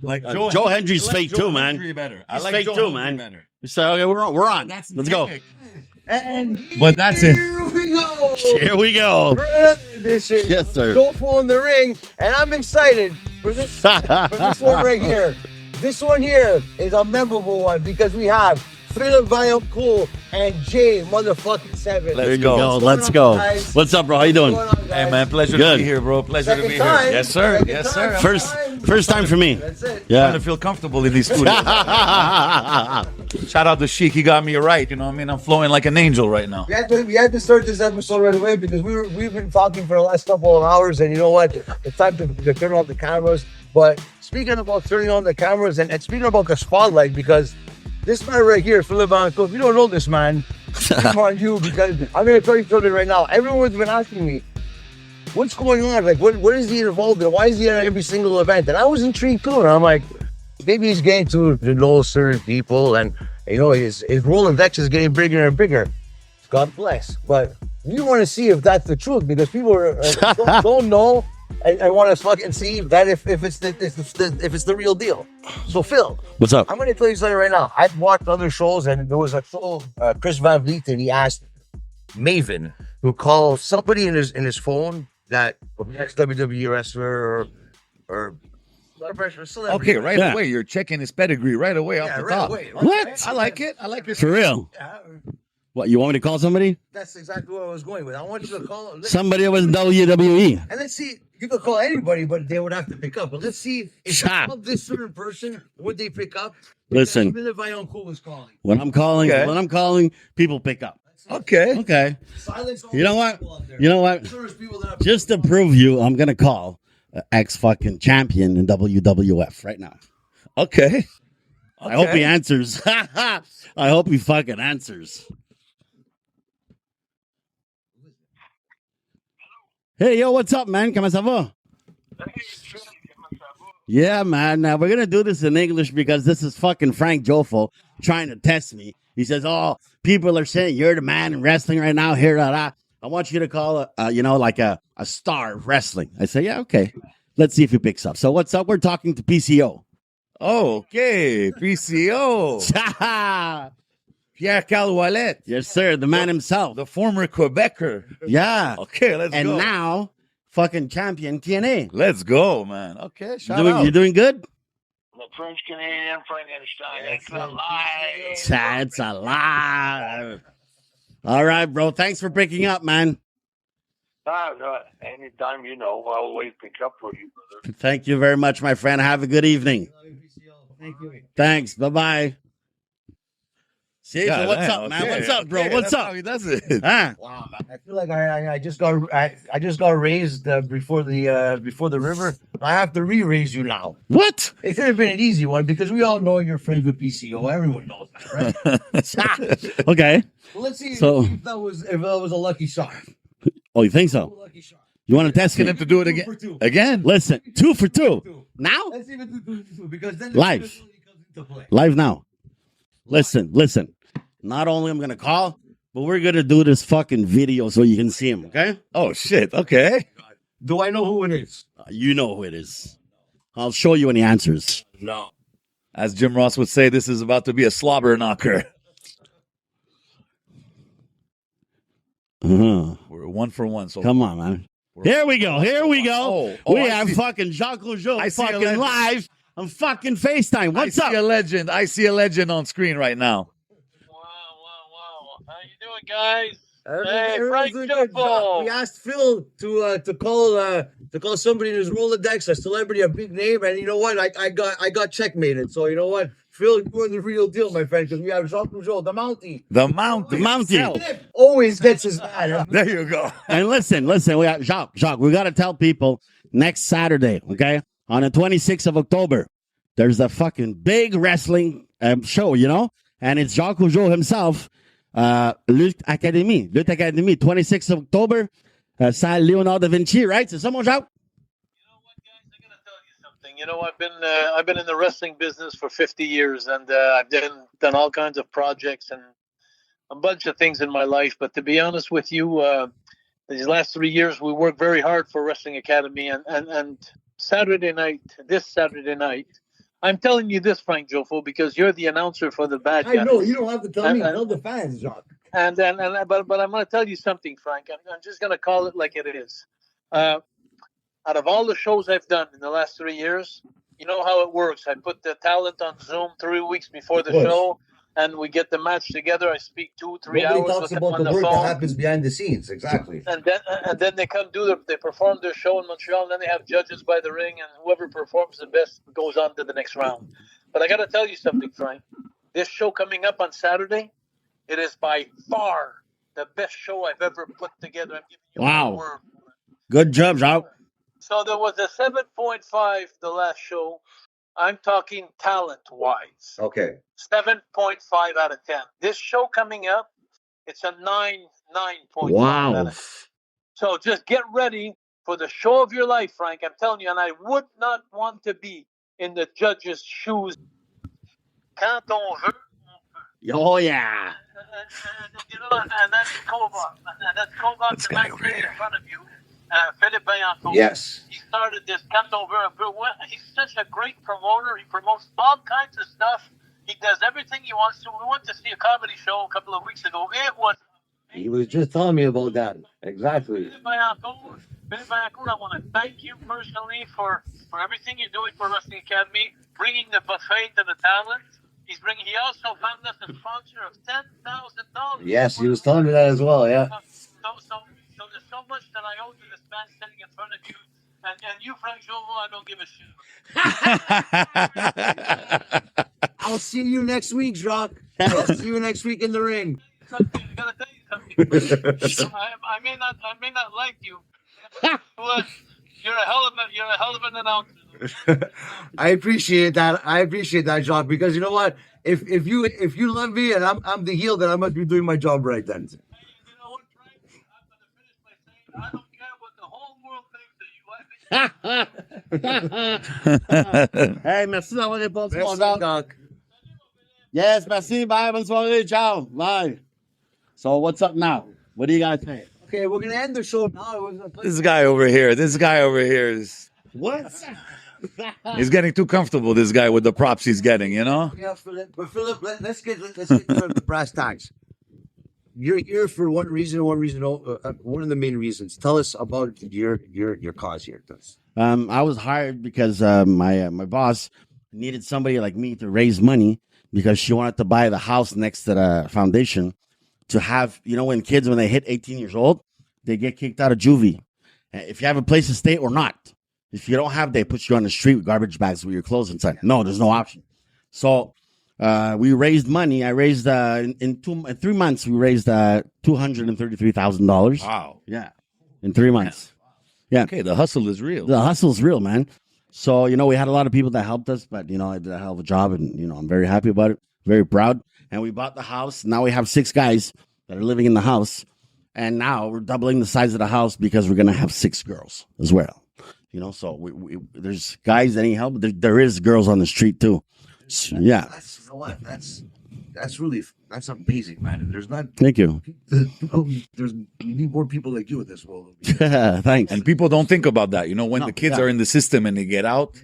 Like Joe Hendry's fake too, man. Better. He's like fake Joe too, Hendry man. better. So okay, we're on. Let's go. But that's it. Here we go. Here we go. This is Yes, sir. Jofo in the ring, and I'm excited for this one right here. This one here is a memorable one because we have Phillippe Vaillancourt and Jay motherfucking 7. There you go. Let's go. Guys? What's up, bro? How you doing? Hey, man, pleasure Good. to be here, bro. Pleasure to be here. Second time. Yes, sir. Second Yes, time. sir. First time for me. That's it. Trying Yeah. to feel comfortable in these studios. Shout out to Sheik. He got me right. You know what I mean? I'm flowing like an angel right now. We had to start this episode right away because we've been talking for the last couple of hours, and you know what? It's time to turn off the cameras. But speaking about turning on the cameras and speaking about the spotlight, because this man right here, Phillippe Vaillancourt, if you don't know this man, shame on you, because I'm going to tell you something right now. Everyone's been asking me, what's going on? Like, what is he involved in? Why is he at every single event? And I was intrigued too. And I'm like, maybe he's getting to know certain people, and you know, his Rolodex is getting bigger and bigger. God bless. But we want to see if that's the truth, because people don't know and want to fucking see that if it's the real deal. So Phil, What's up? I'm going to tell you something right now. I've watched other shows, and there was a show, Chris Van Vliet, and he asked Maven, who called somebody in his phone that ex WWE wrestler or celebrity. Okay, right Yeah. away. You're checking his pedigree right away off the right top. away. What? I like it. I like it. For real? What, you want me to call somebody? That's exactly what I was going with. I want you to call. Somebody that was in WWE. And let's see. You could call anybody, but they would have to pick up. But let's see if you call this certain person, would they pick up? Listen. Phillippe Vaillancourt was calling. When I'm calling, people pick up. Okay. Okay. Silence. You know what? People out there. You know what? There's people that are- Just to prove you, I'm gonna call ex fucking champion in WWF right now. Okay. I hope he answers. I hope he fucking answers. Hey, yo, what's up, man? Comment ça va? Yeah, man. Now we're gonna do this in English because this is fucking Frank Jofo trying to test me. He says, "Oh, people are saying you're the man in wrestling right now." Here, I want you to call like a star of wrestling. I say, "Yeah, okay. Let's see if he picks up." So what's up? We're talking to PCO. Okay. PCO. Pierre Caloualet. Yes, sir. The man himself. The former Quebecer. Yeah. Okay, let's And go. now, fucking champion TNA. Let's go, man. Okay, shout out. You're doing good? The French Canadian Frankenstein. It's alive. It's alive. All right, bro. Thanks for picking up, man. No, anytime, I'll always pick up for you, brother. Thank you very much, my friend. Have a good evening. Thank you. Thanks. Bye-bye. See, God, so what's man, up, man? okay, What's up, bro? okay, What's that's up? how he does it. Huh? Wow, man. I feel like I just got raised before the river. I have to re-raise you now. What? It could have been an easy one because we all know you're friends with PCO. Everyone knows that, right? Okay. Well, let's see So- if that was a lucky shot. Oh, you think so? Lucky shot. You want to test Asking me? him to do it 2 again. for 2. Again? Listen, 2 for 2. Two. Now? Let's see if it's 2 for 2 because then Live. the possibility comes into play. Live now. Listen. Not only I'm going to call, but we're going to do this fucking video so you can see him, okay? Oh, shit. Okay. Do I know who it is? You know who it is. I'll show you when he answers. No. As Jim Ross would say, this is about to be a slobber knocker. Uh-huh. We're 1 for 1. So Come on, man. Here we go. Oh, we I have see. fucking Jacques Rougeau I see a fucking legend. live on fucking FaceTime. What's I see a up? legend. I see a legend on screen right now. Wow. How you doing, guys? Hey, Everyone's Frank doing good. Jofo. We asked Phil to call somebody in his Rolodex, a celebrity, a big name, and you know what? I got checkmated. So you know what? Phil, you're the real deal, my friend, because we have Jacques Rougeau, the Mountie. The Mountain. Mountie. Always gets his man. There you go. And listen, we got Jacques, we got to tell people next Saturday, okay? On the 26th of October, there's a fucking big wrestling show, and it's Jacques Rougeau himself, Lutte Academy, 26th of October, Salle Leonardo da Vinci, right? C'est ça, mon Jacques? You know what, guys? I'm gonna tell you something. I've been in the wrestling business for 50 years, and I've done all kinds of projects and a bunch of things in my life. But to be honest with you, these last 3 years we worked very hard for Wrestling Academy, and this Saturday night. I'm telling you this, Frank Jofo, because you're the announcer for the bad guys. I know you don't have to tell me. Tell the fans, Jacques. But I'm going to tell you something, Frank. I'm just going to call it like it is. Out of all the shows I've done in the last 3 years, you know how it works. I put the talent on Zoom 3 weeks before the show, and we get the match together. I speak 2-3 hours talks with about them on the work phone. that happens behind the scenes. Exactly. And then they come they perform their show in Montreal, and then they have judges by the ring, and whoever performs the best goes on to the next round. But I got to tell you something, Frank. This show coming up on Saturday, it is by far the best show I've ever put together. I'm giving you my word. Good job, Jacques. So there was a 7.5 the last show. I'm talking talent-wise. Okay. 7.5 out of 10. This show coming up, it's a 9.5 Wow. out of 10. So just get ready for the show of your life, Frank. I'm telling you, and I would not want to be in the judge's shoes. Quand on veut, Oh, yeah. and that's Cobalt. And that's Cobalt, the man sitting in front of you. Phillippe Vaillancourt. Yes. He started this Quand on veut un peu. Well, he's such a great promoter. He promotes all kinds of stuff. He does everything he wants to. We went to see a comedy show a couple of weeks ago. It was He was just telling me about that. Exactly. Phillippe Vaillancourt, I want to thank you personally for everything you're doing for Wrestling Academy, bringing the buffet to the talent. He also found us a sponsor of $10,000. Yes, he was telling me that as well. Yeah. So there's so much that I owe to this man sitting in front of you. And you, Frank Jofo, I don't give a shit. I'll see you next week, Jacques. I'll see you next week in the ring. I gotta tell you something. I may not like you. But you're a hell of an announcer. I appreciate that, Jacques, because you know what? If you love me and I'm the heel, then I must be doing my job right then. You know what, Frank? I'm gonna finish by saying I don't care what the whole world thinks of you. Hey, merci d'avoir répondu, mon Merci, Jacques. Jacques. Yes, merci. Bye. Bonne soirée. Ciao. Bye. So what's up now? What do you guys say? Okay, we're gonna end the show now. This guy over here is What? he's getting too comfortable. This guy with the props he's getting, you know. Yeah, Philip, let's get to the brass tacks. You're here for one reason. One of the main reasons. Tell us about your cause here. I was hired because my boss needed somebody like me to raise money because she wanted to buy the house next to the foundation to have, when kids, when they hit 18 years old, they get kicked out of juvie. If you have a place to stay or not. If you don't have, they put you on the street with garbage bags with your clothes inside. No, there's no option. So we raised money. I raised in 3 months. We raised $233,000. Wow. Yeah, in 3 months. Yeah. Okay, the hustle is real. The hustle's real, man. So we had a lot of people that helped us, but I did a hell of a job, and I'm very happy about it. Very proud. And we bought the house. Now we have 6 guys that are living in the house, and now we're doubling the size of the house because we're gonna have 6 girls as well. So we there's guys that need help. There is girls on the street too. So, yeah. That's really amazing, man. There's not. Thank you. You need more people like you in this world. Thanks. And people don't think about that. When the kids are in the system and they get out,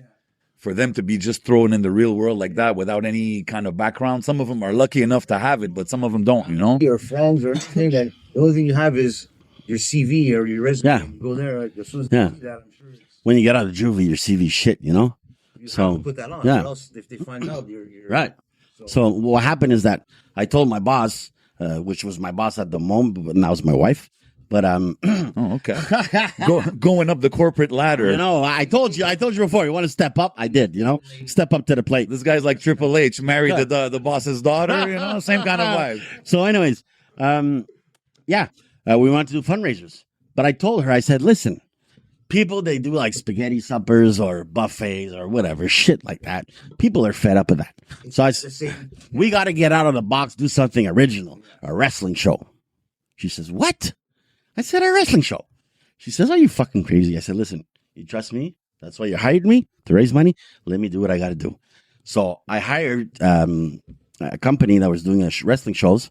for them to be just thrown in the real world like that without any kind of background. Some of them are lucky enough to have it, but some of them don't. Your friends or anything. That the only thing you have is your CV or your resume. Yeah. You go there. As soon as Yeah. you see that, I'm sure. When you get out of juvie, your CV shit. You have to put that on. Yeah. Or else if they find out, you're Right. So what happened is that I told my boss, which was my boss at the moment, but now it's my wife. But Oh, okay. Going up the corporate ladder. I told you before. You want to step up? I did. Step up to the plate. This guy's like Triple H, married the boss's daughter. Same kind of vibe. So, anyways, we wanted to do fundraisers, but I told her, I said, listen. People, they do like spaghetti suppers or buffets or whatever, shit like that. People are fed up with that. So I said, we got to get out of the box, do something original, a wrestling show. She says, what? I said, a wrestling show. She says, are you fucking crazy? I said, listen, you trust me? That's why you hired me to raise money. Let me do what I got to do. So I hired a company that was doing wrestling shows,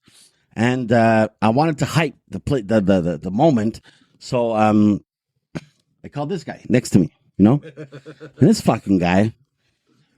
and I wanted to hype the moment. So I called this guy next to me. you know? And this fucking guy,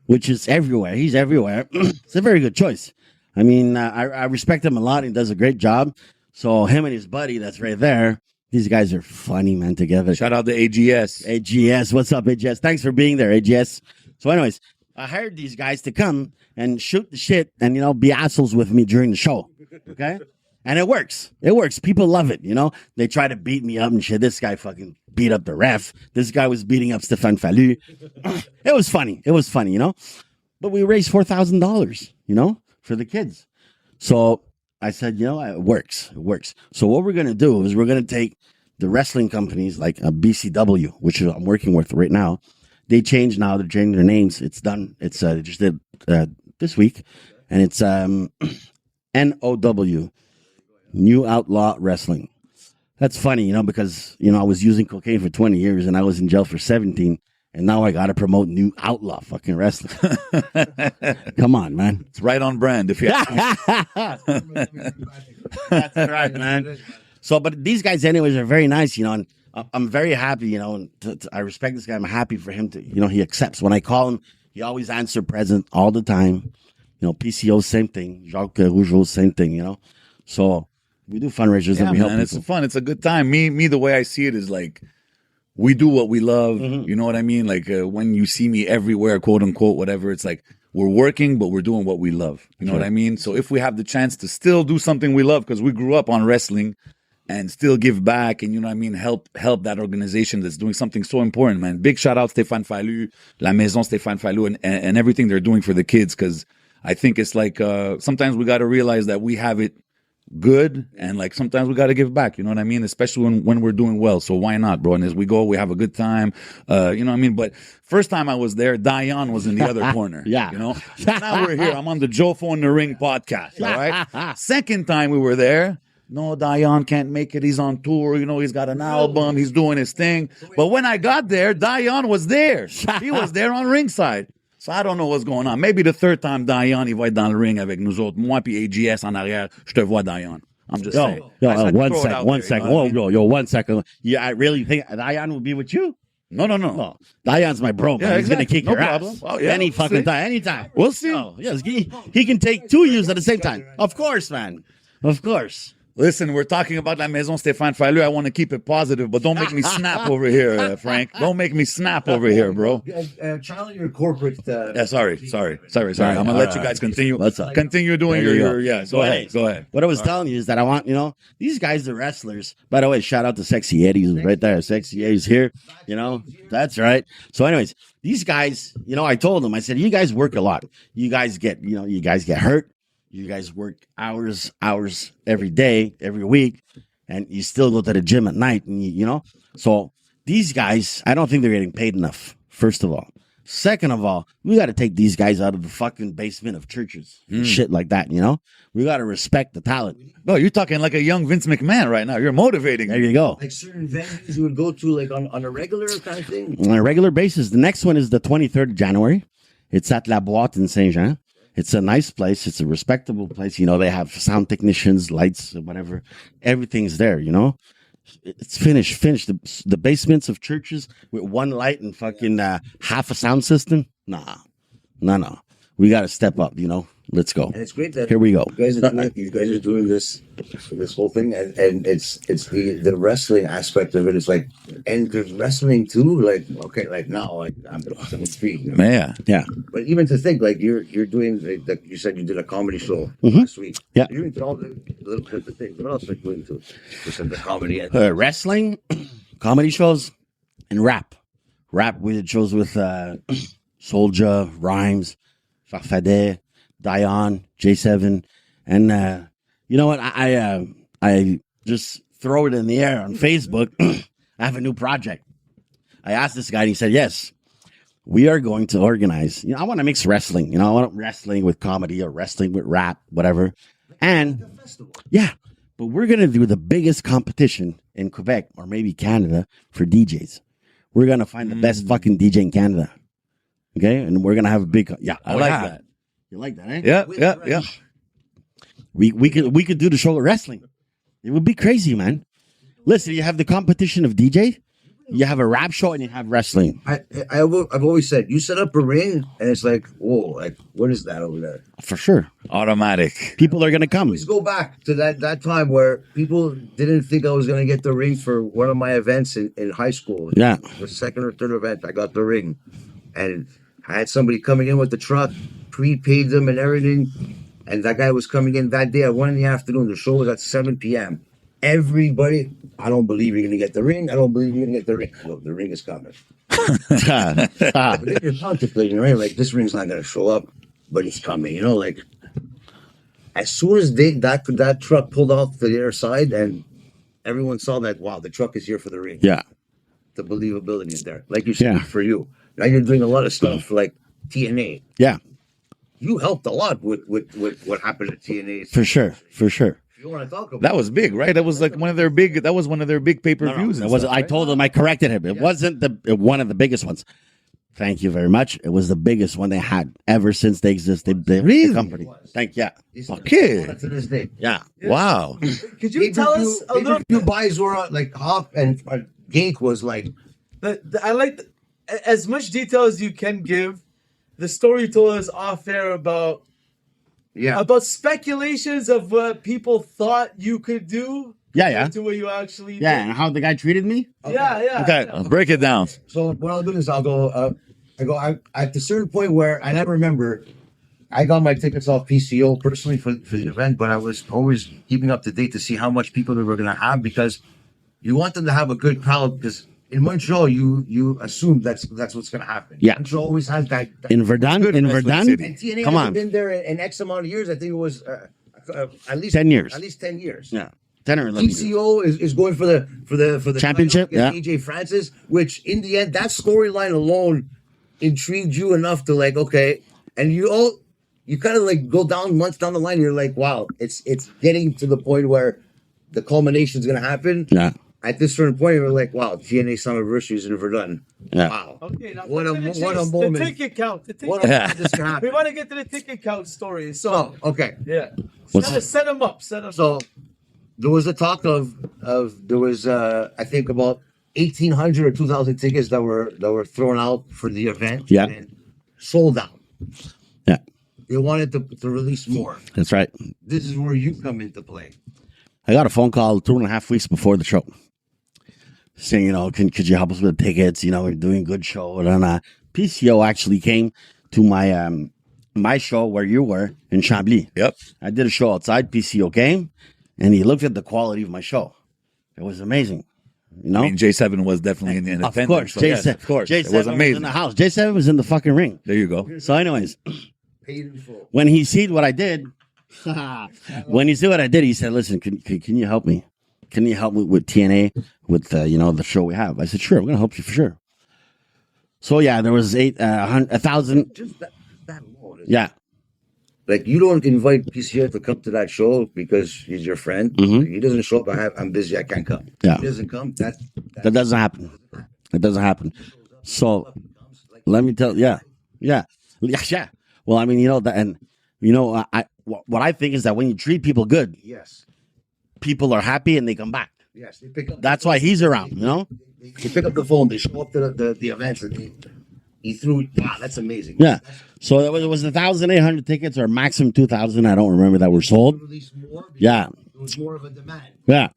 which is everywhere, he's everywhere. It's a very good choice. I mean, I respect him a lot. He does a great job. So him and his buddy that's right there, these guys are funny, man, together. Shout out to AGS. AGS. What's up, AGS? Thanks for being there, AGS. So anyways, I hired these guys to come and shoot the shit and, you know, be assholes with me during the show. Okay? And it works. It works. People love it, you know? They try to beat me up and shit. This guy fucking beat up the ref. This guy was beating up Stéphane Fallu. It was funny. It was funny, you know? But we raised $4,000, you know, for the kids. So I said, you know, it works. It works. So what we're going to do is we're going to take the wrestling companies like BCW, which I'm working with right now. They changed now. They're changing their names. It's done. It's they just did this week. And it's NOW, New Outlaw Wrestling. That's funny, you know, because, you know, I was using cocaine for 20 years and I was in jail for 17. And now I got to promote New Outlaw fucking wrestling. Come on, man. It's right on brand. If you That's right, man. So, but these guys anyways are very nice, you know, and I'm very happy, you know, and I respect this guy. I'm happy for him to, you know, he accepts. When I call him, he always answers present all the time. You know, PCO, same thing. Jacques Rougeau, same thing, you know. So we do fundraisers and we help people. It's fun. It's a good time. Me, the way I see it is like, we do what we love. You know what I mean? Like when you see me everywhere, quote unquote, whatever, it's like we're working, but we're doing what we love. You know what I mean? So if we have the chance to still do something we love, because we grew up on wrestling, and still give back and, you know what I mean, help that organization that's doing something so important, man. Big shout out Stéphane Fallu, La Maison Stéphane Fallu, and everything they're doing for the kids, because I think it's like sometimes we got to realize that we have it good, and like sometimes we got to give back, you know what I mean, especially when we're doing well. So why not, bro? And as we go, we have a good time, you know what I mean. But first time I was there, Diane was in the other corner. Yeah, you know. Now we're here. I'm on the Jofo in the Ring podcast. All right. Second time we were there, no, Diane can't make it. He's on tour. You know, he's got an album. He's doing his thing. But when I got there, Diane was there. He was there on ringside. So I don't know what's going on. Maybe the third time, Diane, il va être dans le ring avec nous autres. Moi puis AGS en arrière, je te vois, Diane. I'm just saying. One second. Yeah, I really think Diane will be with you? No. Diane's my bro, man. Yeah, he's going to kick your problem. ass. Oh, yeah, Any fucking time, anytime. We'll see. Oh, yes, he can take two yous at the same time. Of course, man. Of course. Listen, we're talking about La Maison Stéphane Fallu. I want to keep it positive, but don't make me snap over here, Frank. Don't make me snap over here, bro. Charlie, your corporate. Sorry. I'm gonna let you guys continue. What's up? Continue doing your. Yeah, go ahead. What I was telling you is that I want, you know, these guys, the wrestlers. By the way, shout out to Sexy Eddie, who's right there. Sexy Eddie's here. You know, that's right. So, anyways, these guys, you know, I told them, I said, you guys work a lot. You guys get hurt. You guys work hours every day, every week, and you still go to the gym at night, and you know. So these guys, I don't think they're getting paid enough, first of all. Second of all, we got to take these guys out of the fucking basement of churches and shit like that, you know. We got to respect the talent. No, you're talking like a young Vince McMahon right now. You're motivating. There you go. Like certain venues you would go to, like on a regular kind of thing? On a regular basis. The next one is the 23rd of January. It's at La Boîte in Saint-Jean. It's a nice place. It's a respectable place. You know, they have sound technicians, lights, whatever. Everything's there, you know. It's finished. The basements of churches with one light and fucking half a sound system. Nah. We got to step up, you know. Let's go. And it's great that here we go. You guys are doing this whole thing, and it's the wrestling aspect of it is like, and there's wrestling too. Like, okay, like now, like I'm the street. You know? Yeah. But even to think, like you're doing, like you said, you did a comedy show last week. Yeah. You're into all the little bit of things. What else are you into? The comedy, wrestling, comedy shows, and rap. Rap. We did shows with Soulja, Rhymes, Farfadet, Diane, J7, and you know what? I just throw it in the air on Facebook. I have a new project. I asked this guy, and he said, "Yes, we are going to organize. You know, I want to mix wrestling. You know, I want wrestling with comedy or wrestling with rap, whatever. And yeah, but we're gonna do the biggest competition in Quebec or maybe Canada for DJs. We're gonna find the best fucking DJ in Canada. Okay, and we're gonna have a big. Yeah, I like that. You like that, eh? Yeah. We could do the show of wrestling. It would be crazy, man. Listen, you have the competition of DJ, You have a rap show and you have wrestling. I've always said, you set up a ring, and it's like, whoa, like, what is that over there? For sure. Automatic. People are going to come. Let's go back to that time where people didn't think I was going to get the ring for one of my events in high school. Yeah. The second or third event, I got the ring. And I had somebody coming in with the truck, prepaid them and everything. And that guy was coming in that day at 1 PM. The show was at 7 PM. Everybody, I don't believe you're going to get the ring. I don't believe you're going to get the ring. Look, the ring is coming. But then you're contemplating, right? Like, this ring's not going to show up, but it's coming. You know, like, as soon as that truck pulled off to the other side and everyone saw that, wow, the truck is here for the ring. Yeah. The believability is there. Like you said, for you. Now you're doing a lot of stuff like TNA. Yeah. You helped a lot with what happened at TNA. For sure. For sure. If you want to talk about That was big, right? That was like one of their big. That was one of their big pay-per-views. It was. I told him. I corrected him. It wasn't one of the biggest ones. Thank you very much. It was the biggest one they had ever since they existed. The company. Thank you. Okay. to this day. Yeah. Wow. Could you tell us a little Few buys were like Hop and Gate was like. I like as much detail as you can give. The story you told us off air about speculations of what people thought you could do. Yeah. To what you actually did. Yeah. And how the guy treated me. Yeah. Okay, break it down. So what I'll do is I'll go. I at a certain point where I never remember. I got my tickets off PCO personally for the event, but I was always keeping up to date to see how much people they were going to have because you want them to have a good crowd because. In Montreal, you assume that's what's going to happen. Yeah. Montreal always has that. In Verdun. And TNA Come on. been there in X amount of years. I think it was at least 10 years. At least 10 years. Yeah. 10 or 11 years. PCO is going for the Championship, title against AJ Francis, which in the end, that storyline alone intrigued you enough to like, okay, and you kind of like go down months down the line. You're like, wow, it's getting to the point where the culmination is going to happen. Yeah. At this certain point, we're like, wow, TNA Summerversary is in Verdun. Yeah. Wow. Okay, now What a finish moment. The ticket count. What a moment this can happen. We want to get to the ticket count story. So, okay. yeah. What's- Set them up. So there was a talk of there was I think about 1,800 or 2,000 tickets that were thrown out for the event. Yeah. And sold out. Yeah. They wanted to release more. That's right. This is where you come into play. I got a phone call 2.5 weeks before the show saying, could you help us with the tickets? We're doing a good show. And PCO actually came to my show where you were in Chambly. Yep. I did a show outside. PCO came and he looked at the quality of my show. It was amazing. I mean, J7 was definitely in Of attendance. course, So J7, yes, of course. J7 It was in amazing. the house. J7 was in the fucking ring. There you go. So, anyways, Paid in full. when he seen what I did, he said, "Listen, can you help me? Can you help me with TNA with the show we have?" I said, "Sure, I'm gonna help you for sure." So yeah, there was 1,000. Just that alone. Yeah, Like you don't invite PCO to come to that show because he's your friend. Mhm. He doesn't show up. I'm busy. I can't come. Yeah. He doesn't come. That that doesn't happen. It doesn't happen. So let me tell. Yeah. Well, I mean, that, and what I think is that when you treat people good, yes. people are happy and they come back. Yes. They pick up. That's why he's around. They pick up the phone. They show up to the events. And he threw. Wow, that's amazing. Yeah. So it was 1,800 tickets or maximum 2,000. I don't remember that were sold. Release more because Yeah. It was more of a demand. Yeah.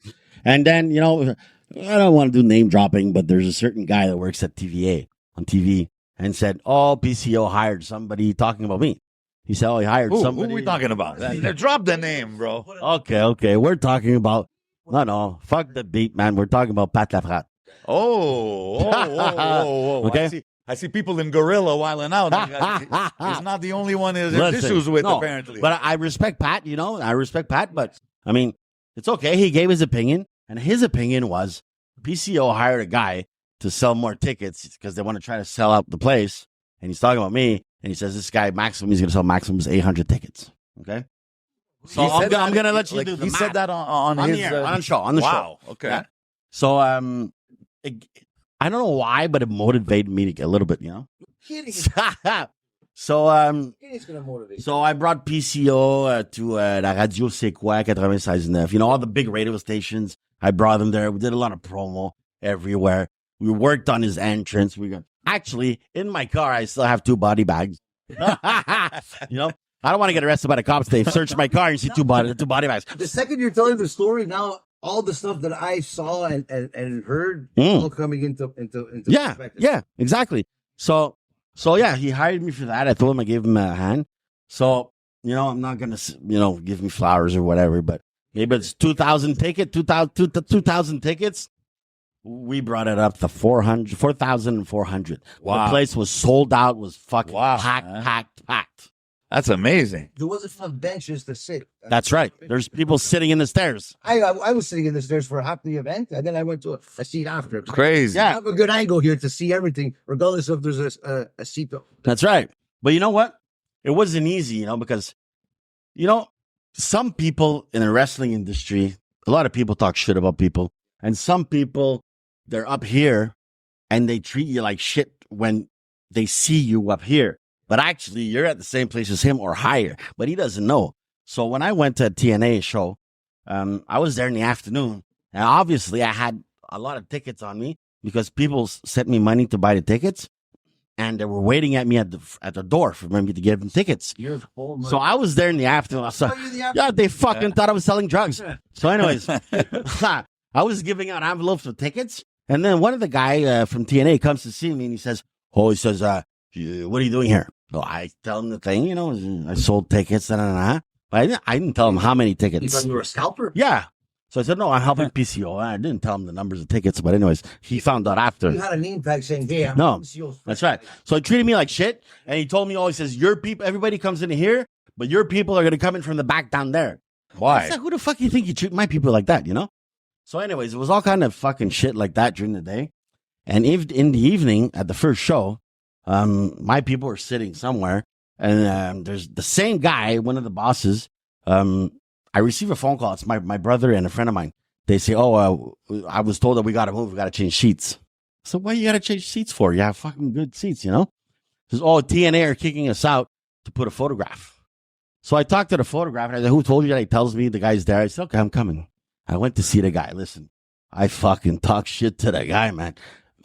And then, I don't want to do name dropping, but there's a certain guy that works at TVA on TV and said, PCO hired somebody talking about me. He said, he hired Who somebody. are we talking about? Drop the name, bro. Okay. We're talking about, no, fuck the beat, man. We're talking about Pat Lafrate. Oh. Okay. I see people in Gorilla wilding out. He's not the only one there's issues with, apparently. But I respect Pat, I respect Pat, but I mean, it's okay. He gave his opinion, and his opinion was PCO hired a guy to sell more tickets because they want to try to sell out the place. And he's talking about me, and he says this guy, Maximum, he's going to sell Maximum's 800 tickets. Okay? So I'm going to let you do the He math. said that on the his... air, on the show. Wow, okay. Yeah. So, I don't know why, but it motivated me a little bit, Kidding. So, It's gonna motivate. so I brought PCO to La Radio C'est Quoi 96.9. All the big radio stations. I brought them there. We did a lot of promo everywhere. We worked on his entrance. We got actually in my car. I still have 2 body bags. You know, I don't want to get arrested by the cops. They search my car and see two body bags. The second you're telling the story, now all the stuff that I saw and heard all coming into perspective. Yeah, exactly. So yeah, he hired me for that. I told him I gave him a hand. So, you know, I'm not going to, you know, give me flowers or whatever, but maybe it's 2,000 tickets. We brought it up to 4,400. Wow. The place was sold out, was fucking packed. That's amazing. There wasn't enough benches to sit. That's right. There's people sitting in the stairs. I was sitting in the stairs for half the event, and then I went to a seat after. Crazy. Yeah. I have a good angle here to see everything, regardless if there's a seat. That's right. But you know what? It wasn't easy, you know, because, you know, some people in the wrestling industry, a lot of people talk shit about people, and some people, they're up here and they treat you like shit when they see you up here. But actually, you're at the same place as him or higher, but he doesn't know. So when I went to a TNA show, I was there in the afternoon, and obviously I had a lot of tickets on me because people sent me money to buy the tickets, and they were waiting at me at the door for me to give them tickets. So I was there in the afternoon. So, yeah, they fucking thought I was selling drugs. So anyways, I was giving out envelopes with tickets, and then one of the guy from TNA comes to see me, and he says, what are you doing here? So I tell him the thing, you know, I sold tickets, But I didn't tell him how many tickets. You thought you were a scalper? Yeah. So I said, no, I'm helping PCO. I didn't tell him the numbers of tickets, but anyways, he found out after. You had a name tag saying, hey, I'm No, PCO's that's right. So he treated me like shit, and he told me, he says, your people, everybody comes in here, but your people are going to come in from the back down there. Why? I said, who the fuck you think you treat my people like that, you know? So anyways, it was all kind of fucking shit like that during the day. And if in the evening at the first show, my people were sitting somewhere, and there's the same guy, one of the bosses. I received a phone call. It's my brother and a friend of mine. They say, I was told that we got to move. We got to change seats. So what you got to change seats for? You have fucking good seats, you know? Says, TNA are kicking us out to put a photograph. So I talked to the photographer. I said, who told you that? He tells me the guy's there. I said, okay, I'm coming. I went to see the guy. Listen, I fucking talk shit to the guy, man.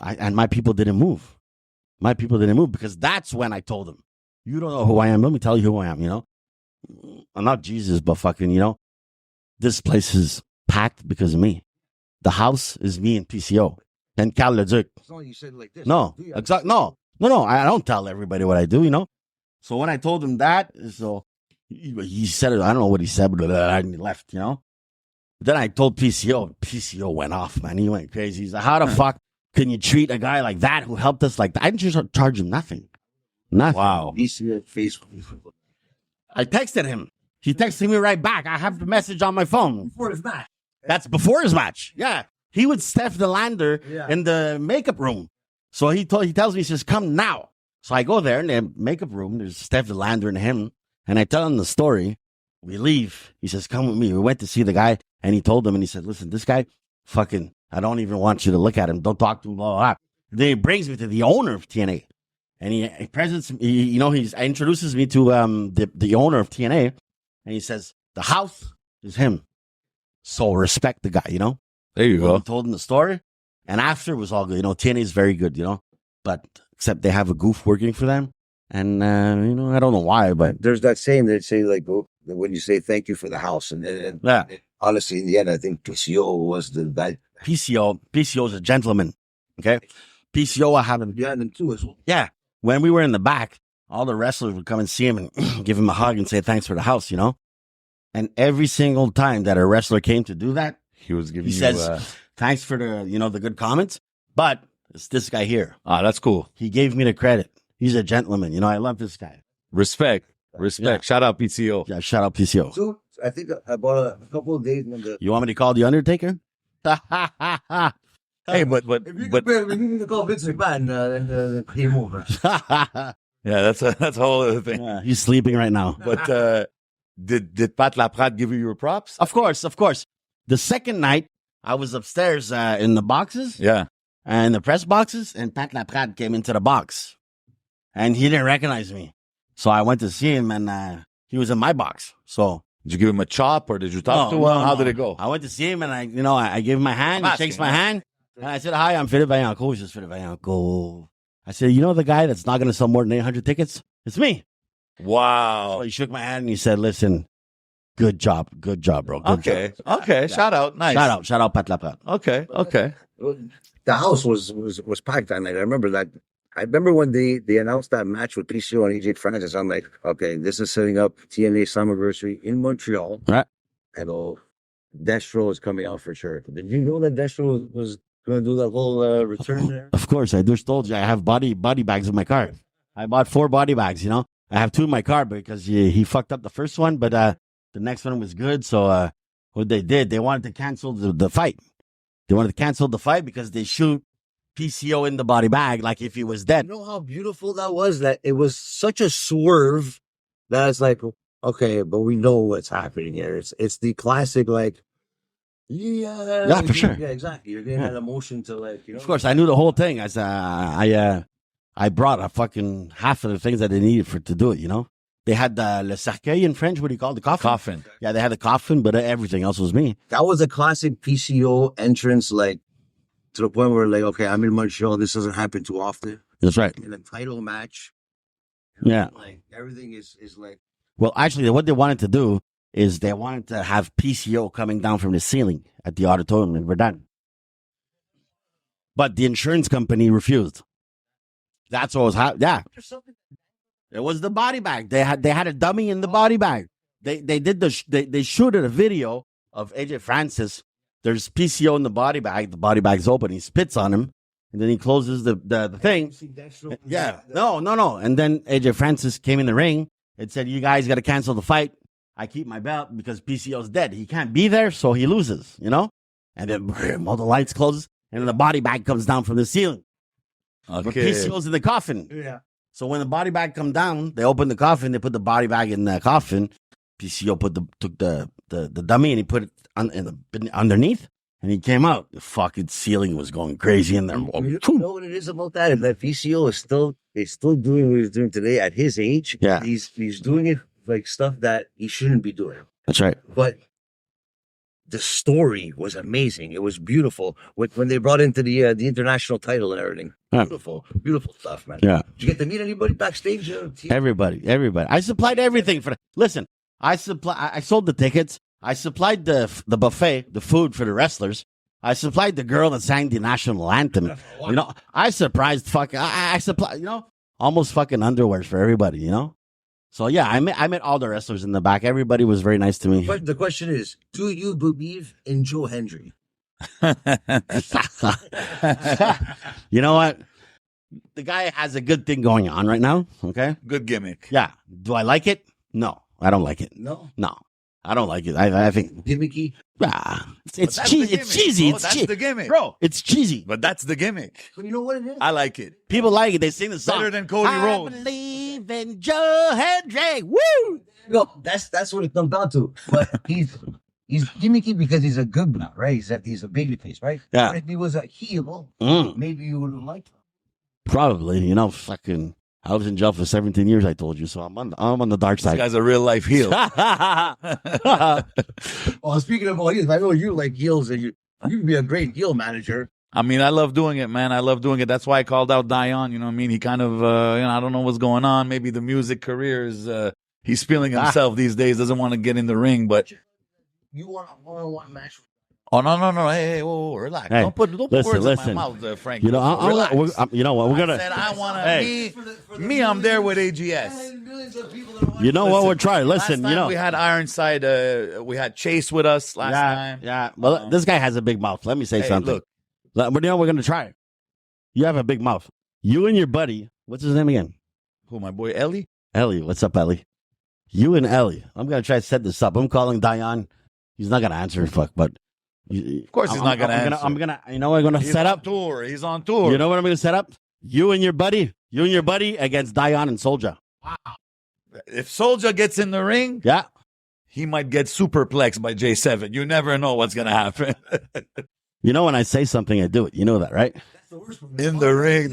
And my people didn't move. My people didn't move because that's when I told him, you don't know who I am. Let me tell you who I am, you know? I'm not Jesus, but fucking, you know, this place is packed because of me. The house is me and PCO and Cal Leduc. You said like this. No, exactly. No. I don't tell everybody what I do, you know? So when I told him that, so he said it. I don't know what he said, but he left, you know? Then I told PCO. PCO went off, man. He went crazy. He's like, how the fuck can you treat a guy like that who helped us like that? I didn't just charge him nothing. Nothing. Wow. I texted him. He texted me right back. I have the message on my phone. Before his match. That's before his match. Yeah. He would Steph the Lander in the makeup room. So he tells me, he says, come now. So I go there in the makeup room. There's Steph the Lander and him. And I tell him the story. We leave. He says, come with me. We went to see the guy. And he told him, and he said, listen, this guy, fucking, I don't even want you to look at him. Don't talk to him, blah, blah, blah. Then he brings me to the owner of TNA. And he introduces me to the owner of TNA, and he says, the house is him. So respect the guy, you know? There you go. I told him the story, and after it was all good. You know, TNA is very good, you know? But except they have a goof working for them. And, you know, I don't know why, but. There's that saying that say, like, when you say thank you for the house. And honestly, in the end, I think PCO was the guy. PCO is a gentleman, okay? PCO, I have him. You had them too as well. Yeah. When we were in the back, all the wrestlers would come and see him and give him a hug and say thanks for the house, you know? And every single time that a wrestler came to do that, he says, thanks for the, you know, the good comments, but it's this guy here. Ah, that's cool. He gave me the credit. He's a gentleman. You know, I love this guy. Respect. Yeah. Shout out PCO. Yeah, shout out PCO. So I think I bought a couple of days. You want me to call The Undertaker? Hey, but if you need to call Vince McMahon, then game over. Yeah, that's a whole other thing. Yeah, he's sleeping right now. But did Pat Laprade give you your props? Of course. The second night, I was upstairs in the boxes. Yeah. And the press boxes, and Pat Laprade came into the box. And he didn't recognize me. So I went to see him, and he was in my box. So did you give him a chop, or did you talk to him? How did it go? I went to see him, and I gave him my hand. He shakes my hand. And I said, "Hi, I'm Phillippe Vaillancourt." He says, "Phillippe Vaillancourt." I said, "You know the guy that's not going to sell more than 800 tickets? It's me." Wow. So he shook my hand and he said, "Listen, good job, bro. Good job." Okay. Shout out. Nice. Shout out, Pat Lapin. Okay. The house was packed that night. I remember that. I remember when they announced that match with PCO and AJ Francis. I'm like, okay, this is setting up TNA Slammiversary in Montreal. Right. And Destro is coming out for sure. Did you know that Destro was going to do that whole return there? Of course, I just told you I have body bags in my car. I bought 4 body bags. You know, I have 2 in my car because he fucked up the first one, but the next one was good. So what they did, they wanted to cancel the fight. They wanted to cancel the fight because they shoot PCO in the body bag like if he was dead. You know how beautiful that was? That it was such a swerve that it's like, okay, but we know what's happening here. It's the classic, like, Yeah, for sure. Yeah, exactly. You're getting that emotion to, like, you know. Of course, I knew the whole thing. I brought a fucking half of the things that they needed to do it, you know. They had le cercueil in French. What do you call it? The coffin? Coffin. Yeah, they had the coffin, but everything else was me. That was a classic PCO entrance, like, to the point where, like, okay, I'm in Montreal. This doesn't happen too often. That's right. In a title match. Yeah. Like, everything is like. Well, actually, what they wanted to do is they wanted to have PCO coming down from the ceiling at the auditorium in Verdun. But the insurance company refused. That's what was happening. Yeah. It was the body bag. They had a dummy in the body bag. They shooted a video of AJ Francis. There's PCO in the body bag. The body bag's open. He spits on him, and then he closes the thing. Yeah. No. And then AJ Francis came in the ring and said, "You guys got to cancel the fight. I keep my belt because PCO's dead. He can't be there, so he loses, you know?" And then all the lights close, and then the body bag comes down from the ceiling. Okay. But PCO's in the coffin. Yeah. So when the body bag come down, they open the coffin, they put the body bag in the coffin. PCO took the dummy and he put it underneath, and he came out. The fucking ceiling was going crazy in there. You know what it is about that? Is that PCO is still doing what he's doing today at his age. Yeah. He's doing it like stuff that he shouldn't be doing. That's right. But the story was amazing. It was beautiful when they brought into the international title and everything. Yeah. Beautiful stuff, man. Yeah. Did you get to meet anybody backstage? Everybody. I supplied everything for. Listen, I sold the tickets. I supplied the buffet, the food for the wrestlers. I supplied the girl that sang the national anthem. You know, I surprised fucking. I supplied, you know, almost fucking underwears for everybody. You know. So yeah, I met all the wrestlers in the back. Everybody was very nice to me. But the question is, do you believe in Joe Hendry? You know what? The guy has a good thing going on right now. Okay. Good gimmick. Yeah. Do I like it? No, I don't like it. No. I don't like it. I think Gimmicky? it's cheesy. It's cheesy. Bro, that's the gimmick, bro. It's cheesy. But that's the gimmick. But you know what it is? I like it. People like it. They sing the song Better than Cody Rhodes. I believe in Joe Hendry. Woo! No, that's what it comes down to. But he's gimmicky because he's a good guy, right? He's a baby face, right? Yeah. But if he was a heel, maybe you would have liked him. Probably. You know, fucking. I was in jail for 17 years. I told you, so I'm on the dark This side. guy's a real life heel. Well, speaking of heels, I know you like heels, and you'd be a great heel manager. I mean, I love doing it, man. I love doing it. That's why I called out Dion. You know what I mean? He kind of, I don't know what's going on. Maybe the music career is, he's feeling himself these days. Doesn't want to get in the ring, but. You want a one-on-one match? Oh, no. Hey, whoa, relax. Hey, don't put words listen. in my mouth, Frank. You know, Relax. you know what? We're gonna. I said I want to. Hey. Me, I'm there with AGS. You know what? We're trying. Listen, Last you time know. we had Ironside. We had Chase with us last time. Yeah. Well, this guy has a big mouth. Let me say Hey, something. look. But you know, we're gonna try it. You have a big mouth. You and your buddy. What's his name again? Who, my boy Ellie? Ellie. What's up, Ellie? You and Ellie. I'm gonna try to set this up. I'm calling Dion. He's not gonna answer. Fuck, but. Of course, he's not gonna answer. I'm gonna. You know what I'm gonna set up? He's on tour. You know what I'm gonna set up? You and your buddy against Dion and Soulja. Wow. If Soulja gets in the ring, Yeah. he might get superplexed by J7. You never know what's gonna happen. You know when I say something, I do it. You know that, right? That's the worst one. In the ring.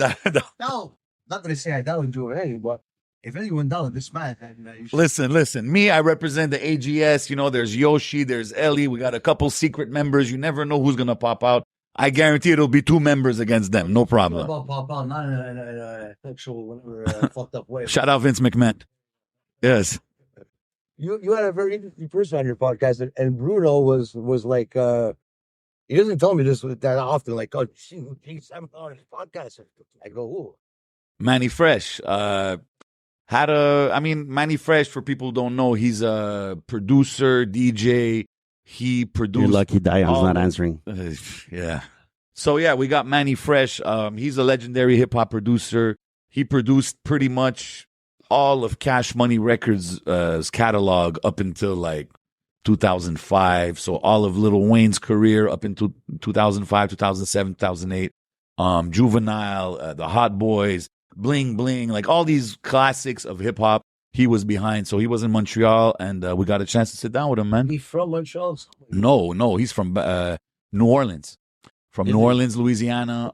No, not gonna say I doubt Joe Hendry, but if anyone doubted this man, then you should. Listen. Me, I represent the AGS. You know, there's Yoshi, there's Ellie. We got a couple secret members. You never know who's gonna pop out. I guarantee it'll be 2 members against them. No problem. About pop out, not in a sexual, whatever, fucked up way. Shout out Vince McMahon. Yes. You had a very interesting person on your podcast, and Bruno was like, he doesn't tell me this that often. Like, oh, he's on his podcast. I go, ooh. Manny Fresh. Manny Fresh, for people who don't know, he's a producer, DJ. He produced. You're lucky Dion's not answering. Yeah. So, yeah, we got Manny Fresh. He's a legendary hip-hop producer. He produced pretty much all of Cash Money Records' catalog up until, like, 2005. So all of Lil Wayne's career up into 2005, 2007, 2008. Juvenile, the Hot Boys, Bling Bling, like all these classics of hip-hop. He was behind, so he was in Montreal, and we got a chance to sit down with him, man. He's from Montreal? No, he's from New Orleans. From New Orleans, Louisiana.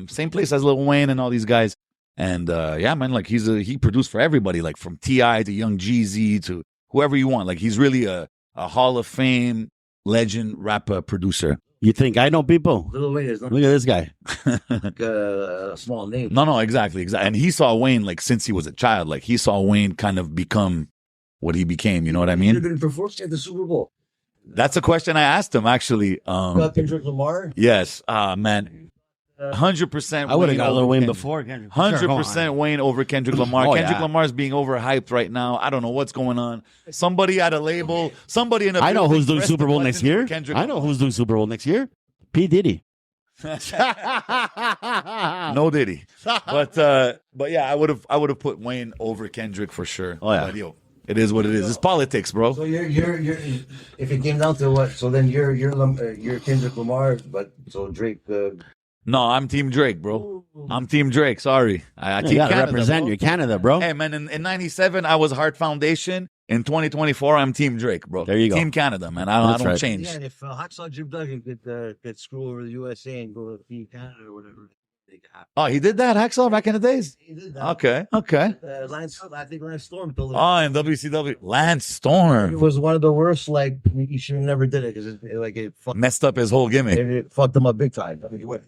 Same place as Lil Wayne and all these guys. And yeah, man, like he produced for everybody, like from T.I. to Young Jeezy to whoever you want. Like he's really a Hall of Fame legend rapper producer. You think I know people? Lil Wayne is not Look at this guy. like a small name. No, exactly. And he saw Wayne like since he was a child. Like he saw Wayne kind of become what he became. You know what I He mean? should have been performing at the Super Bowl. That's a question I asked him actually. Kendrick Lamar? Yes, man. 100%. I would have got Lil Wayne Kendrick. before. Kendrick. 100% Wayne over Kendrick Lamar. Oh, Kendrick yeah. Lamar's being overhyped right now. I don't know what's going on. Somebody at a label, somebody in a I know building who's doing pressed Super the Bowl buttons next year. for Kendrick I know who's doing Super Bowl next year. P. Diddy. No Diddy. But yeah, I would have put Wayne over Kendrick for sure. Oh, yeah. But, yo, it is what it is. It's politics, bro. So you're if it came down to what? So then you're Kendrick Lamar, but so Drake. No, I'm Team Drake, bro. I'm Team Drake. Sorry. I You Team gotta Canada, represent bro. your Canada, bro. Hey, man, in 97, I was Heart Foundation. In 2024, I'm Team Drake, bro. There you go. Team Canada, man. I That's don't right. change. Yeah, and if Hacksaw Jim Duggan could screw over the USA and go to Team Canada or whatever, they could happen. Oh, he did that, Hacksaw, back in the days? He did that. Okay. I think Lance Storm told him. Oh, in WCW. Lance It Storm. was one of the worst. Like he should have never did it because it fucked. Messed up his whole gimmick. It fucked him up big time. I mean, he went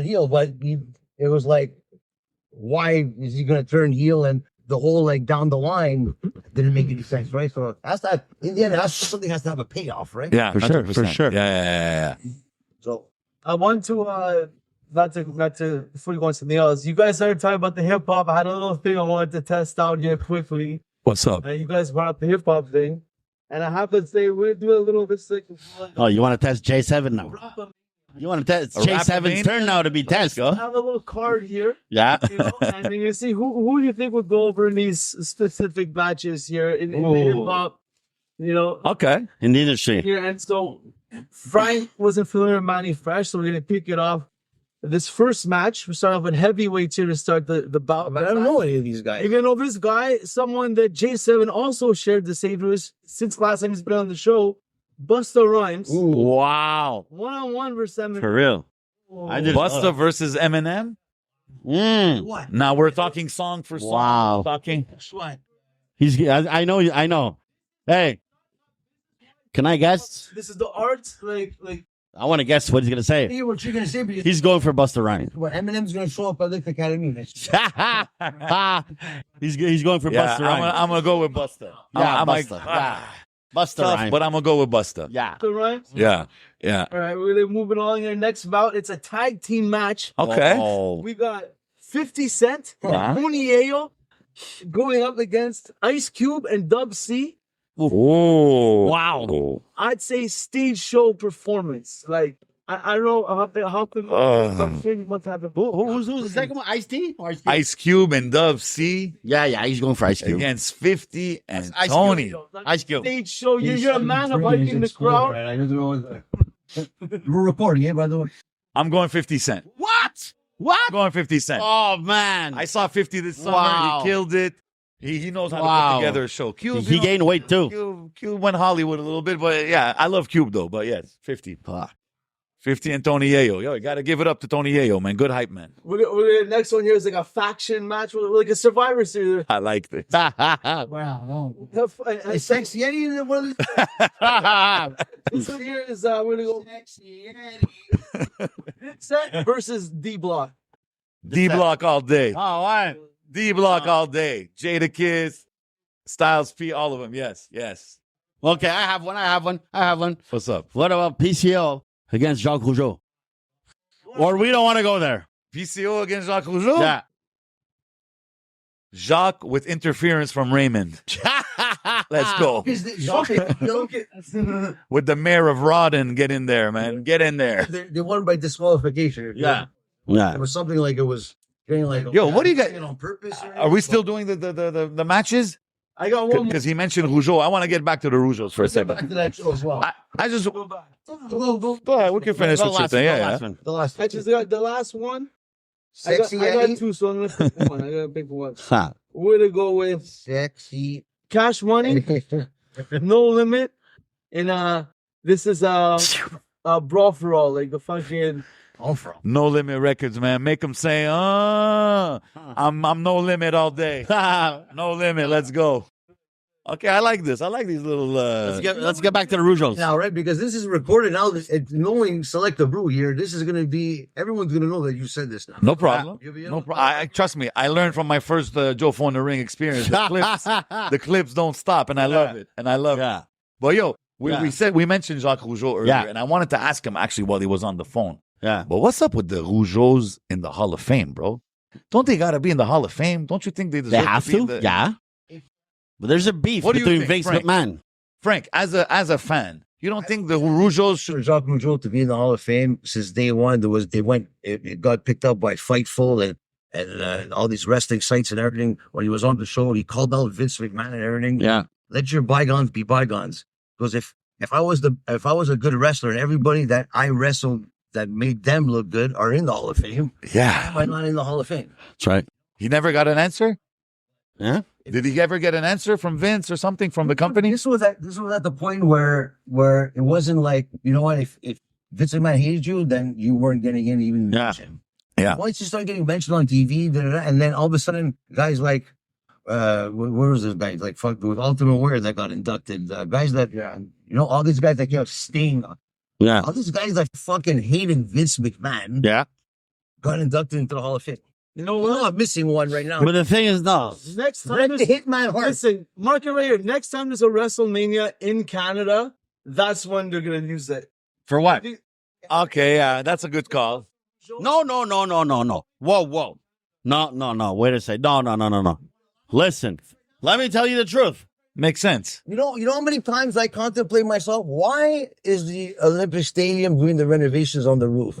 heel, but it was like, why is he going to turn heel? And the whole like down the line didn't make any sense, right? So that's that. In the end, something has to have a payoff, right? Yeah, For sure, 100%. for sure. Yeah. So I want to not to before you go on something else. You guys started talking about the hip hop. I had a little thing I wanted to test out here quickly. What's up? And you guys brought up the hip hop thing. And I have to say we're doing a little bit sick. Oh, you want to test J7 now? You want to test J7's turn now to be test? I have a little card here. Yeah. You know, and you see who do you think would go over in these specific matches here in the hip hop, you know, Okay. In the industry. here. And so Frank wasn't familiar with Manny Fresh, so we're gonna pick it off. This first match, we start off with heavyweights here to start the bout. but I don't know any of these guys. You're gonna know this guy, someone that J7 also shared the same with since last time he's been on the show, Busta Rhymes. Wow. 1-on-1 versus Eminem. For real. I did. Busta versus Eminem. What? Now we're talking song for song. Wow. We're talking. What? I know. Hey, can I guess? This is the art, like I want to guess what he's gonna say. Hear what you're gonna say, but He's going for Busta Rhymes. what Eminem's gonna show up at the Academy next. He's going for Yeah, Busta Rhymes. I'm gonna go with Busta. Yeah, I'm Busta. like, Busta tough, Rhymes. but I'm gonna go with Busta. Yeah. the Rhymes. Yeah. All right, we're moving on here. Next bout, it's a tag team match. Okay. Oh. We got 50 Cent, Yeah. Tony Ayo going up against Ice Cube and Dub C. Oh. Wow. I'd say stage show performance. Like, I don't know how can what's happened. Who's the second one? Ice-T? Or Ice-T? Ice Cube and Dove C Yeah, he's going for Ice Cube. against 50 and Ice Cube. Tony. Ice Cube. Stage show. You're a man of hyping the crowd. Right? I know there was we're recording it, by the way. I'm going 50 Cent. What? I'm going 50 Cent. Oh, man. I saw 50 this summer. Wow. He killed it. He knows how to Wow. put together a show. Cube, He gained weight, too. Cube went Hollywood a little bit, but yeah, I love Cube though. But yes, 50. 50 and Tony Ayo. Yo, you got to give it up to Tony Ayo, man. Good hype, man. We're next one here is like a faction match, like a Survivor Series. I like this. Wow. Is Sexy Eddie in one of So here is we're gonna go. Sexy Eddie. Set versus D Block. D Block all day. Oh, why? D Block all day. Jada Kiss, Styles P, all of them. Yes, yes. Okay, I have one. What's up? What about PCO against Jacques Rougeau? Or we don't want to go there. PCO against Jacques Rougeau? Yeah. Jacques with interference from Raymond. Let's go. With the mayor of Rawdon, get in there, man. Get in there. They won by disqualification. Yeah. It was something like it was getting like. Yo, what do you got? On purpose? Are we still doing the matches? I got one more. Because he mentioned Rougeau. I want to get back to the Rougeaus for a Back second. to that show as well. I just Go back. go ahead. We can finish The with your last thing. one, Yeah, last yeah. one. The last I just got the last one. sexy I Eddie. got two, so I'm gonna pick one. I gotta pick one. Huh. We're gonna go with Sexy. Cash Money, No Limit, and this is Brawl for All, like the fucking. No Limit Records, man. Make them say, I'm no limit all day. No limit. Let's go. Okay, I like this. I like these little. Let's get back to the Rougeaus. Now, right? Because this is recorded now. Knowing Selective Brew here, this is going to be. Everyone's going to know that you said this now. No problem. You'll be No able- problem. Trust me. I learned from my first Jofo in the Ring experience. The clips don't stop, and I love it. And I love it. Yeah. But yo, Yeah. we mentioned Jacques Rougeau earlier, Yeah. and I wanted to ask him actually while he was on the phone. Yeah. But what's up with the Rougeaus in the Hall of Fame, bro? Don't they gotta be in the Hall of Fame? Don't you think they deserve They have to be in to? the... Yeah. But there's a beef What do you between think, Vince Frank? McMahon. Frank, as a fan, you don't think the Rougeaus should? For Jacques Rougeau to be in the Hall of Fame since day one, it got picked up by Fightful and all these wrestling sites and everything. When he was on the show, he called out Vince McMahon and everything. Yeah. Let your bygones be bygones. Because if I was a good wrestler and everybody that I wrestled that made them look good are in the Hall of Fame, Yeah. why not in the Hall of Fame? That's right. He never got an answer? Yeah. Did he ever get an answer from Vince or something from the company? This was at the point where it wasn't like, you know what, if Vince McMahon hated you, then you weren't getting any even Yeah. mention. Yeah. Once you start getting mentioned on TV, and then all of a sudden, guys like where was this guy? Like fuck with Ultimate Warrior that got inducted. Guys that all these guys that kept Sting. Yeah. All these guys that fucking hated Vince McMahon Yeah. got inducted into the Hall of Fame. You know Well, what? I'm missing one right now. But the thing is, no. Next time, Bret the there's- Hitman Hart. listen, mark it right here. Next time there's a WrestleMania in Canada, that's when they're gonna use it. For what? Okay, yeah, that's a good call. No. Whoa. No. Wait a second. No. Listen, let me tell you the truth. Makes sense. You know how many times I contemplate myself, why is the Olympic Stadium doing the renovations on the roof?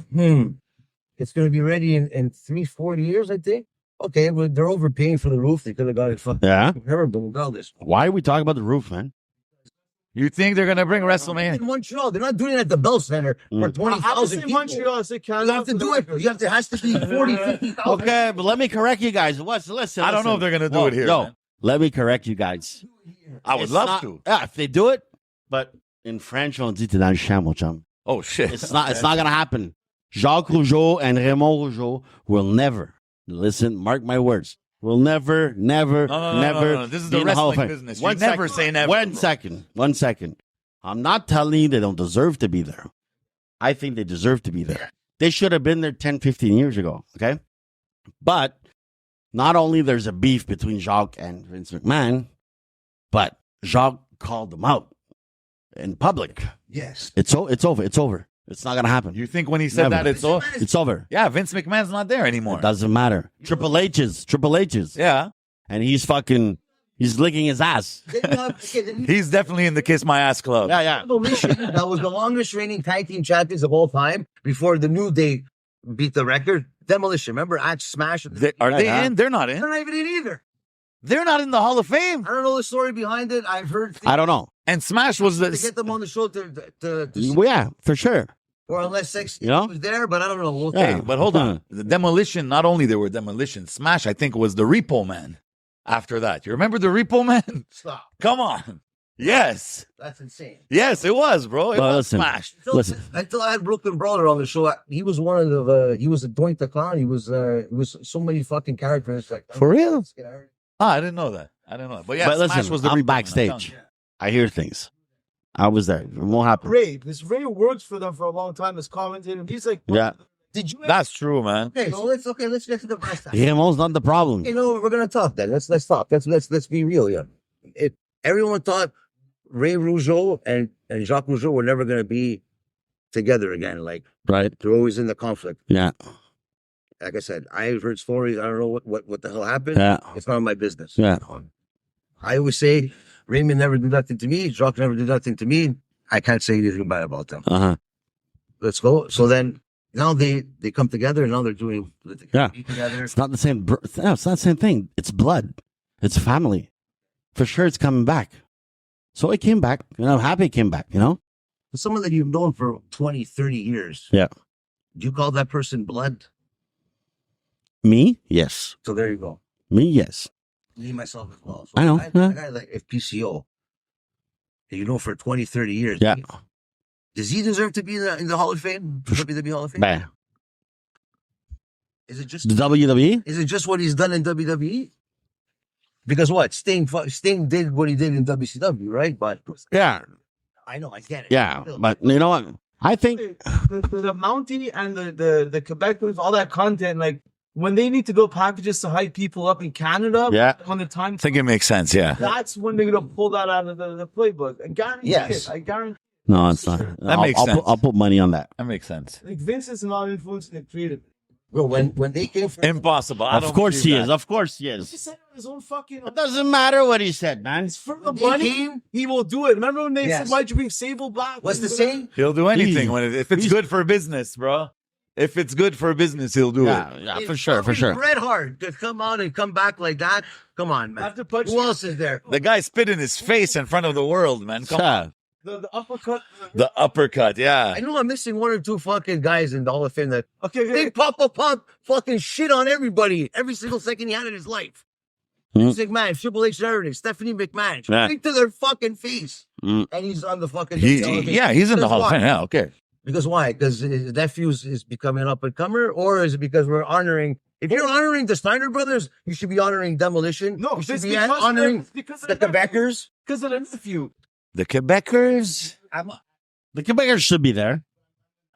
It's going to be ready in 3-4 years, I think. Okay, well, they're overpaying for the roof. They could have got it fucking Yeah. terrible about this. Why are we talking about the roof, man? You think they're gonna bring WrestleMania? In Montreal, they're not doing it at the Bell Center for I don't 20,000 say people. Montreal, I say You Canada. have to do it. It has to be 40, 50,000. Okay, but let me correct you guys. Listen. I don't know if they're gonna do it here, Yo, man. let me correct you guys. I would It's love not- to. Yeah, if they do it, but in French, on dit t'es dans le champ, mon chum. Oh shit! It's not gonna happen. Jacques Rougeau and Raymond Rougeau will never listen. Mark my words. Will never. No. This is be the in Hall of wrestling Fame. business. One You never second. say never. One bro. second. I'm not telling you they don't deserve to be there. I think they deserve to be there. They should have been there 10, 15 years ago. Okay, but not only there's a beef between Jacques and Vince McMahon, but Jacques called them out in public. Yes. It's over. It's not gonna happen. You think when he said Never. that it's all? It's over. Yeah, Vince McMahon's not there anymore. It doesn't matter. Triple H's. Yeah, And he's licking his ass. he's definitely in the Kiss My Ass Club. Yeah. Demolition, that was the longest reigning tag team champions of all time before the New Day beat the record. Demolition, remember? Axe Smash. Are they Yeah. in? They're not in. They're not even in either. They're not in the Hall of Fame. I don't know the story behind it. I've heard I don't know. And Smash was to the. get them on the show to Well, yeah, for sure. or unless Sex You know? was there, but I don't know. We'll Yeah. Hey, but hold on. The Demolition. Not only there were Demolition. Smash, I think, was the Repo Man. After that, you remember the Repo Man? stop. Come on. Yes. That's insane. Yes, it was, bro. It Well, was listen. Smash. Until I had Brooklyn Brawler on the show, he was one of the. He was a Doink the Clown. He was so many fucking characters. Like For real? I didn't know that. But yeah, But Smash listen, was the I'm Repo Man, backstage. telling you. I hear things. I was there. I'm all happy. Ray, this Ray works for them for a long time as commentator. He's like, Yeah. did you? That's true, man. Okay, so let's get to the brass tacks. Raymond's not the problem. You know, we're gonna talk then. Let's talk. Let's be real here. Everyone thought Ray Rougeau and Jacques Rougeau were never gonna be together again. Like Right. they're always in the conflict. Yeah. Like I said, I heard stories. I don't know what the hell happened. Yeah. It's none of my business. Yeah. I always say Raymond never did nothing to me. Jacques never did nothing to me. I can't say anything bad about them. Uh-huh. Let's go. So then now they come together and now they're doing Yeah. together. It's not the same. No, it's not the same thing. It's blood. It's family. For sure, it's coming back. So it came back. And I'm happy it came back, you know? Someone that you've known for 20, 30 years. Yeah. Do you call that person blood? Me? Yes. So there you go. Me? Yes. Me, myself as well. So I know, A yeah. guy like if PCO, that you know for 20, 30 years. Yeah. Does he deserve to be in the Hall of Fame? WWE Hall of Fame? Bah. Is it just The WWE? Is it just what he's done in WWE? Because what Sting did what he did in WCW, right? But Yeah. I know, I get it. Yeah. Still. But you know what? I think The Mountie and the Quebecers, all that content, like when they need to go packages to hype people up in Canada, Yeah. when the time I think it makes sense. Yeah. that's when they're gonna pull that out of the playbook. I guarantee Yes. it. I guarantee. no, it's not. That makes sense. I'll put money on that. That makes sense. Like Vince is not influencing the creative. Bro, when they came from Impossible. I Of don't course believe he that. is. Of course he He is. said it on his own fucking. It doesn't matter what he said, man. It's for the They money. came- He will do it. Remember when they Yes. said, "Why'd you bring Sable Black?" what's the saying? He'll do anything if it's He's- good for business, bro. If it's good for business, he'll do it. Yeah, for sure, for It's sure. Bret Hart to come out and come back like that. Come on, man. After punch Who else is there? The guy spit in his face in front of the world, man. Come on. Yeah. the uppercut. The uppercut, yeah. I know I'm missing one or two fucking guys in the Hall of Fame that Okay, Big Papa Pump fucking shit on everybody every single second he had in his life. Hmm. Vince McMahon, Triple H, and everything, Stephanie McMahon, Yeah. straight to their fucking face. Hmm. And he's on the fucking He, Hall of Fame. yeah, he's in the Because Hall of why? Fame. Yeah, okay. Because why? Because his nephew is becoming up and comer, or is it because we're honoring? If you're honoring the Steiner brothers, you should be honoring Demolition. No, you should it's be because honoring because the Quebecers. Because of the nephew. The Quebecers. The Quebecers should be there.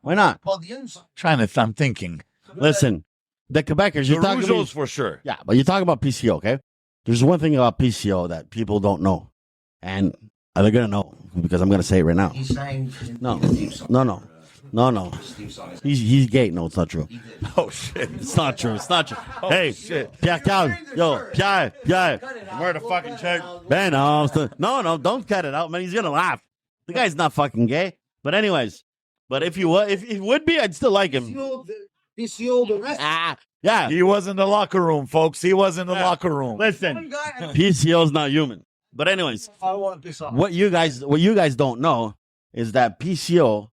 Why not? Well, the inside. I'm thinking. Listen, the Quebecers, The you're talking Rougeaus about, for sure. yeah, but you're talking about PCO, okay? There's one thing about PCO that people don't know, and they're gonna know because I'm gonna say it right now. He sang. No, no. He's gay. No, it's not true. Oh shit. It's not true. It's not true. Oh, Hey, shit. Pierre Cal, yo, Pierre, wear the fucking shirt. Man, no, don't cut it out, man. He's gonna laugh. The guy's not fucking gay. But anyways, but if he would be, I'd still like him. PCO, the rest. Yeah. He was in the locker room, folks. He was in the locker room. Listen, PCO's not human. But anyways, I want this off. what you guys don't know is that PCO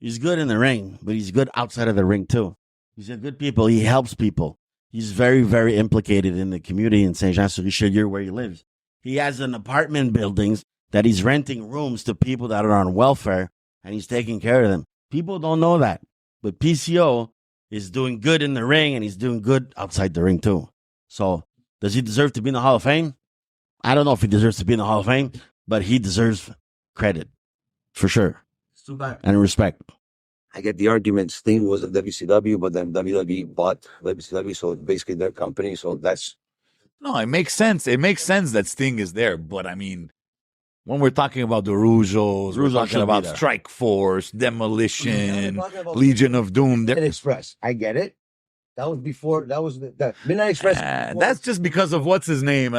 is good in the ring, but he's good outside of the ring too. He's a good people. He helps people. He's very, very implicated in the community in Saint Jean sur Richelieu where he lives. He has an apartment buildings that he's renting rooms to people that are on welfare, and he's taking care of them. People don't know that, but PCO is doing good in the ring, and he's doing good outside the ring too. So, does he deserve to be in the Hall of Fame? I don't know if he deserves to be in the Hall of Fame, but he deserves credit for sure It's too bad. and respect. I get the argument. Sting was at WCW, but then WWE bought WCW, so it's basically their company. So that's No, it makes sense. It makes sense that Sting is there, but I mean, when we're talking about the Rougeaus, we're Rougeaus talking should be about there. Strike Force, Demolition, We're talking about Legion of Doom. Midnight Express. I get it. That was before. That was the Midnight Express. That's just because of what's his name,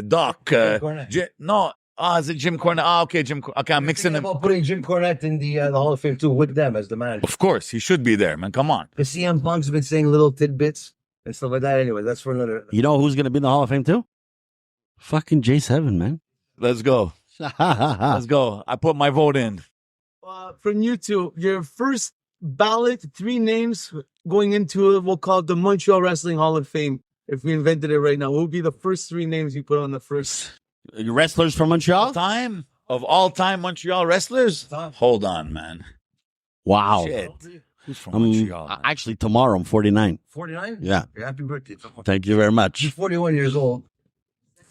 Doc. Cornette. Is it Jim Cornette? Okay, Jim. Okay, I'm mixing them. about putting Jim Cornette in the Hall of Fame too with them as the manager. Of course, he should be there, man. Come on. Because CM Punk's been saying little tidbits and stuff like that. Anyway, that's for another. You know who's going to be in the Hall of Fame too? Fucking J7, man. Let's go. Let's go. I put my vote in. From you two, your first ballot, 3 names going into we'll call it the Montreal Wrestling Hall of Fame. If we invented it right now, what would be the first 3 names you put on the first? Wrestlers from Montreal? All time Montreal wrestlers. Hold on, man. Wow. Shit. Who's from Montreal? man? Actually, tomorrow I'm 49. 49? Yeah. Happy birthday. Thank you very much. You're 41 years old.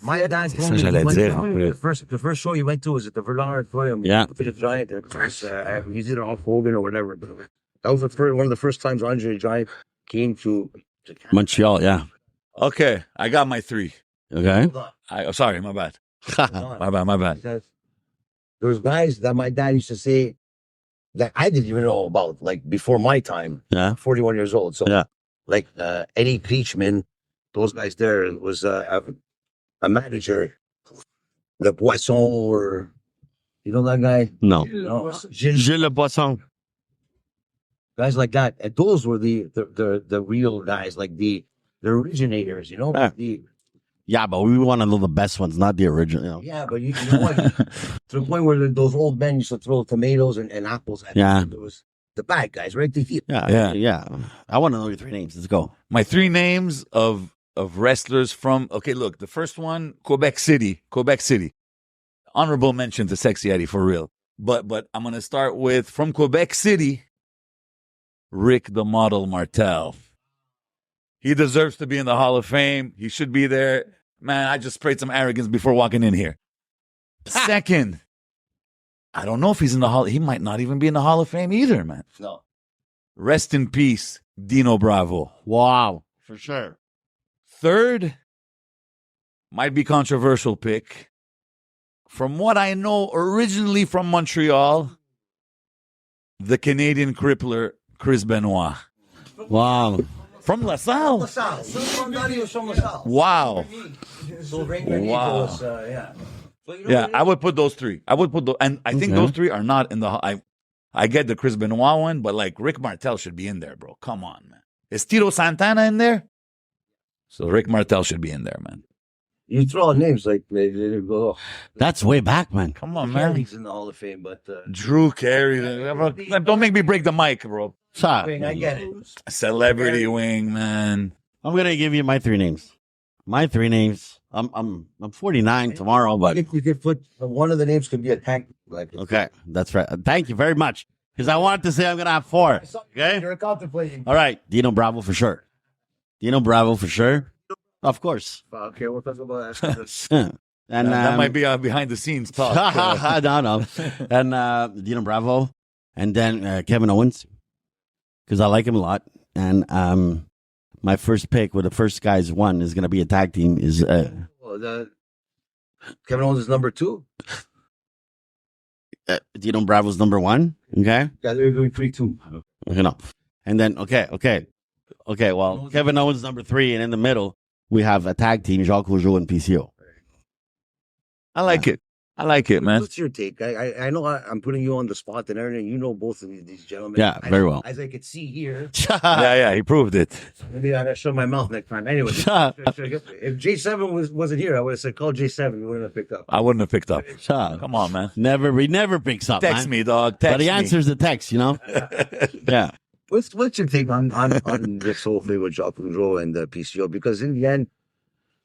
My dad told me Ça, j'allais he went dire, to- en plus. the first show he went to was at the Verdun Auditorium. Yeah. Phillippe Vaillancourt. He's either off Hogan or whatever. But that was one of the first times Andre the Giant came to Canada. Montreal, yeah. Okay, I got my 3. Okay. Hold on. Sorry, my bad. Hold on. My bad. Because there was guys that my dad used to say that I didn't even know about, like before my time. Yeah. 41 years old. So Yeah. like Eddie Kriechman, those guys there was a manager, Le Poisson, or you know that guy? No. No, Gilles Le Poisson. guys like that. And those were the real guys, like the originators, you know? Yeah. Yeah, but we want to know the best ones, not the original. You know? Yeah, but you know what? To the point where those old men used to throw tomatoes and apples at Yeah. them. It was the bad guys, right? Yeah. I want to know your 3 names. Let's go. My 3 names of wrestlers from, okay, look, the first one, Quebec City. Honorable mention to Sexy Eddie, for real. But I'm going to start with, from Quebec City, Rick the Model Martel. He deserves to be in the Hall of Fame. He should be there. Man, I just sprayed some arrogance before walking in here. Second, I don't know if he's in the Hall. He might not even be in the Hall of Fame either, man. No. Rest in peace, Dino Bravo. Wow. For sure. Third, might be controversial pick. From what I know, originally from Montreal, the Canadian crippler, Chris Benoit. Wow. From LaSalle. Wow. Wow. Yeah, I would put those 3. And I think those 3 are not in the. I get the Chris Benoit one, but like Rick Martel should be in there, bro. Come on, man. Is Tito Santana in there? So Rick Martel should be in there, man. You throw out names like they go. That's way back, man. Come on, man. He's in the Hall of Fame, but Drew Carey. Don't make me break the mic, bro. Stop. I get it. Celebrity wing, man. I'm gonna give you my 3 names. My 3 names. I'm 49 tomorrow, but If you could put one of the names could be a tank. Like okay, that's right. Thank you very much. Because I wanted to say I'm gonna have 4. Okay. You're contemplating. All right, Dino Bravo for sure. Of course. Okay, we'll talk about that. And That might be behind the scenes talk. no. And Dino Bravo, and then Kevin Owens, because I like him a lot. And my first pick with the first guys won is going to be a tag team. Is Kevin Owens is number 2. Dino Bravo's number 1. Okay, Yeah, they're doing 3-2. you know. And then okay. Well, Kevin Owens number 3, and in the middle we have a tag team: Jacques Rougeau and PCO. I like it, man. What's your take? I know I'm putting you on the spot and everything. You know both of these gentlemen. Yeah, very well. As I could see here. Yeah, he proved it. Maybe I gotta show my mouth next time. Anyway, if J7 wasn't here, I would have said call J7. We wouldn't have picked up. I wouldn't have picked up. Come Come on, man. He never picks up. Text man. me, dog. Text But he me. answers the text, you know. Yeah. What's your take on this whole thing with Jacques Rougeau and the PCO? Because in the end,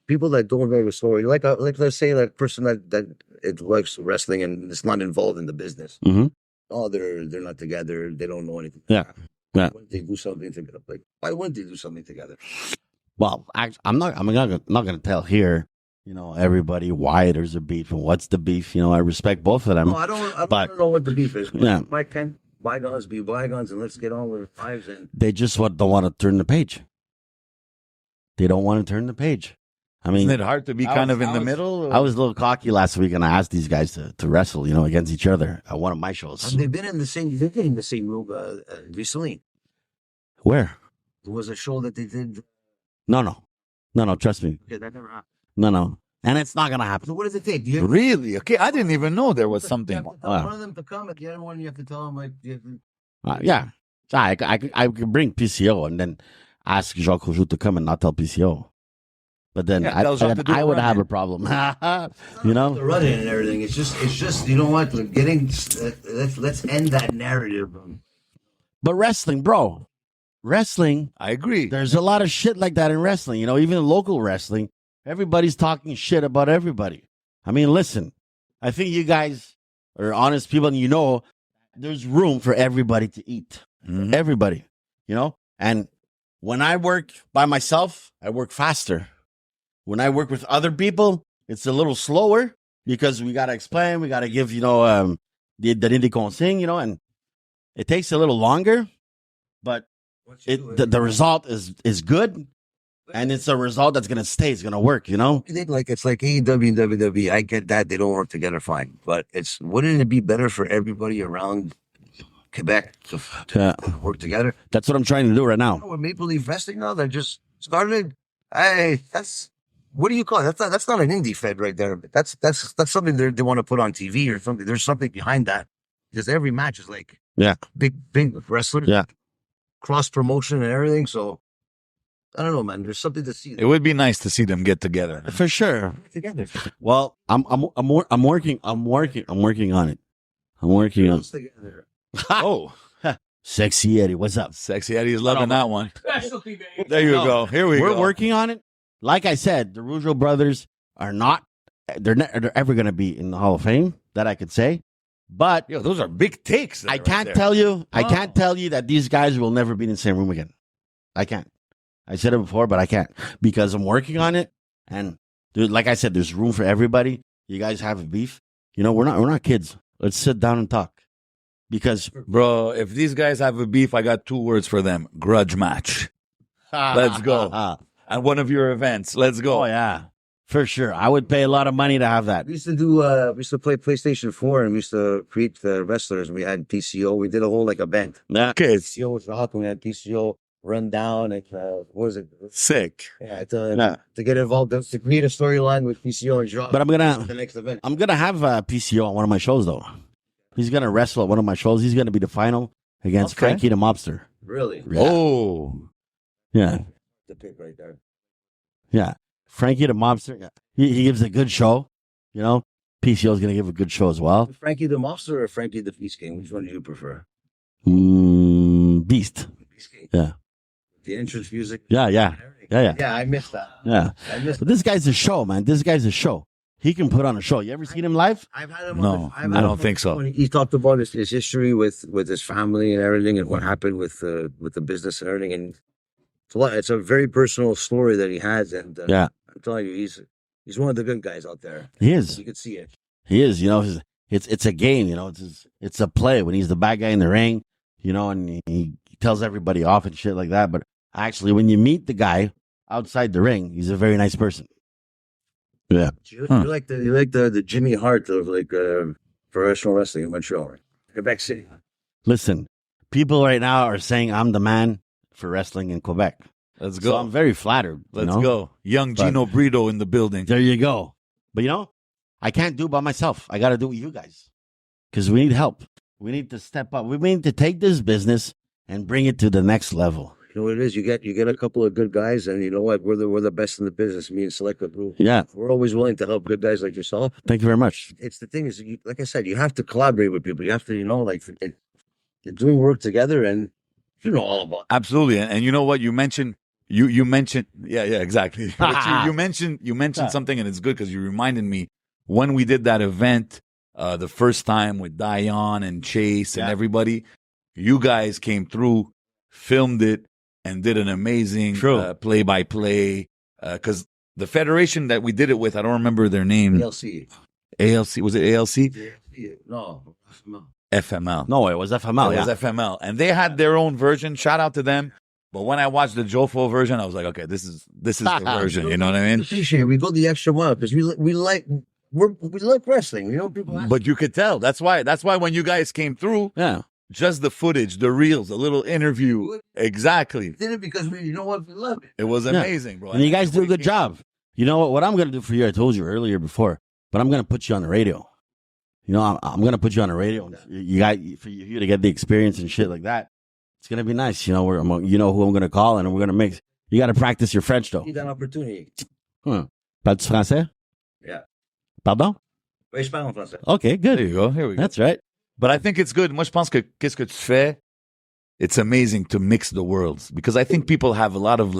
people that don't know the story, like let's say that person that it likes wrestling and is not involved in the business. Mm-hmm. Oh, they're not together. They don't know anything. Yeah. Yeah. Why wouldn't they do something together? Like, why wouldn't they do something together? Well, I'm not going to tell here, you know, everybody why there's a beef and what's the beef. You know, I respect both of them. No, I don't but- know what the beef is. Yeah. Why can't bygones be bygones and let's get on with our lives? And They just don't want to turn the page. They don't want to turn the page. I mean, Isn't it hard to be kind of in the middle? I was a little cocky last week, and I asked these guys to wrestle, you know, against each other at one of my shows. they've been in the same. They've been in the same room recently. Where? There was a show that they did. No. Trust me. Okay, that never happened. No. And it's not gonna happen. So what does it take? Do you Really? Okay, I didn't even know there was something. You have to tell one of them to come, and the other one you have to tell them like. Yeah. I could bring PCO and then ask Jacques Rougeau to come and not tell PCO. But then Yeah, tell Jacques to do I the would have run-in. a problem. You know? The running and everything. It's just. You know what? Like getting. Let's end that narrative. But wrestling, bro. Wrestling, I agree. there's a lot of shit like that in wrestling. You know, even local wrestling, everybody's talking shit about everybody. I mean, listen, I think you guys are honest people, and you know there's room for everybody to eat. Mhm. Everybody, you know? And when I work by myself, I work faster. When I work with other people, It's a little slower because we got to explain. We got to give, the nitty consigne, and it takes a little longer, but the result is good. And it's a result that's going to stay. It's going to work, I think it's like AEW and WWE. I get that they don't work together fine, but wouldn't it be better for everybody around Quebec to work together? That's what I'm trying to do right now. With Maple Leaf Wrestling now, they just started. That's what do you call it? That's not an indie fed right there. But that's something they want to put on TV or something. There's something behind that because every match is like big wrestlers, cross promotion and everything. So. I don't know, man. There's something to see. It would be nice to see them get together. For sure. Together. Well, I'm working on it. I'm working on it. Oh, Sexy Eddie, what's up? Sexy Eddie is loving that one. Specialty, baby. There you go. Here we go. We're working on it. Like I said, the Rougeau brothers are not. They're ever going to be in the Hall of Fame. That I could say. But Yo, those are big takes. I can't tell you. I can't tell you that these guys will never be in the same room again. I can't. I said it before, but I can't because I'm working on it. And dude, like I said, there's room for everybody. You guys have a beef. We're not kids. Let's sit down and talk. Because Bro, if these guys have a beef, I got 2 words for them. Grudge match. Let's go. At one of your events. Let's go. Oh yeah, for sure. I would pay a lot of money to have that. We used to play PlayStation 4 and we used to create the wrestlers. We had PCO. We did a whole event. Yeah. Okay. PCO was awesome. We had PCO run down and what was it? Sick. Yeah, to get involved, to create a storyline with PCO and drop. But the next event. I'm gonna have PCO on one of my shows though. He's gonna wrestle at one of my shows. He's gonna be the final against Frankie the Mobster. Really? Yeah. Oh. Yeah. The pick right there. Yeah. Frankie the Mobster. Yeah. He gives a good show. PCO's gonna give a good show as well. Frankie the Mobster or Frankie the Beast King? Which one do you prefer? Beast. Beast King. Yeah. The entrance music. Yeah. Yeah, I missed that. Yeah. I missed But this guy's a show, man. This guy's a show. He can put on a show. You ever seen him live? I've had him. No, I don't think so. He talked about his history with his family and everything, and what happened with the business and everything. And it's a very personal story that he has. And I'm telling you, he's one of the good guys out there. He is. You can see it. He is. It's a game. It's a play when he's the bad guy in the ring. And he tells everybody off and shit like that. But actually, when you meet the guy outside the ring, he's a very nice person. Yeah. You like the Jimmy Hart of professional wrestling in Montreal, right? Quebec City. Listen, people right now are saying I'm the man for wrestling in Quebec. Let's go. So I'm very flattered. Let's go. Young Gino Brito in the building. There you go. But I can't do it by myself. I got to do it with you guys because we need help. We need to step up. We need to take this business and bring it to the next level. You know what it is? You get a couple of good guys, and you know what? We're the best in the business. Me and Selecta Group. Yeah, we're always willing to help good guys like yourself. Thank you very much. It's the thing is, like I said, you have to collaborate with people. You have to, you're doing work together, and you know all about it. Absolutely. And you know what? You mentioned yeah, exactly. But you mentioned something, and it's good because you reminded me when we did that event the first time with Dion and Chase and everybody. You guys came through, filmed it, and did an amazing play-by-play. Because the federation that we did it with, I don't remember their name. ALC. Was it ALC? No. FML. No, it was FML. It was FML. And they had their own version. Shout out to them. But when I watched the Jofo version, I was like, okay, this is the version. You know what I mean? Appreciate it. We go the extra mile because we like wrestling. People. But you could tell. That's why when you guys came through, just the footage, the reels, a little interview. Exactly. We did it because we love it. It was amazing, bro. And you guys do a good job. You know what I'm going to do for you? I told you earlier before, but I'm going to put you on the radio. I'm going to put you on the radio. You got for you to get the experience and shit like that. It's going to be nice. You know who I'm going to call and we're going to mix. You got to practice your French though. Need that opportunity. Parles-tu français? Yeah. Pardon? Oui, je parle en français. Okay, good. There you go. Here we go. That's right. But I think it's good. Moi, je pense que qu'est-ce que tu fais? It's amazing to mix the worlds because I think people have a lot of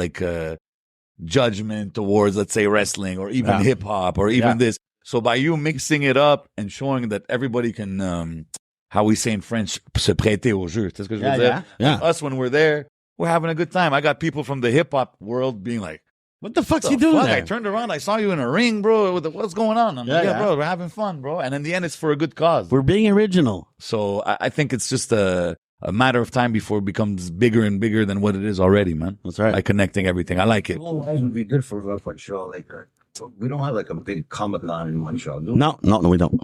judgment towards, let's say, wrestling or even hip hop or even this. So by you mixing it up and showing that everybody can, how we say in French, se prêter au jeu. C'est ce que je veux dire? Yeah. Us, when we're there, we're having a good time. I got people from the hip hop world being like, What the fuck's The he doing fuck? there? I turned around. I saw you in a ring, bro. What's going on? I'm like, Yeah. bro, we're having fun, bro. And in the end, it's for a good cause. We're being original. So I think it's just a matter of time before it becomes bigger and bigger than what it is already, man. That's right. By connecting everything. I like it. Well, would be good for Montreal. Like, we don't have like a big Comic-Con in Montreal. Do we? No, we don't.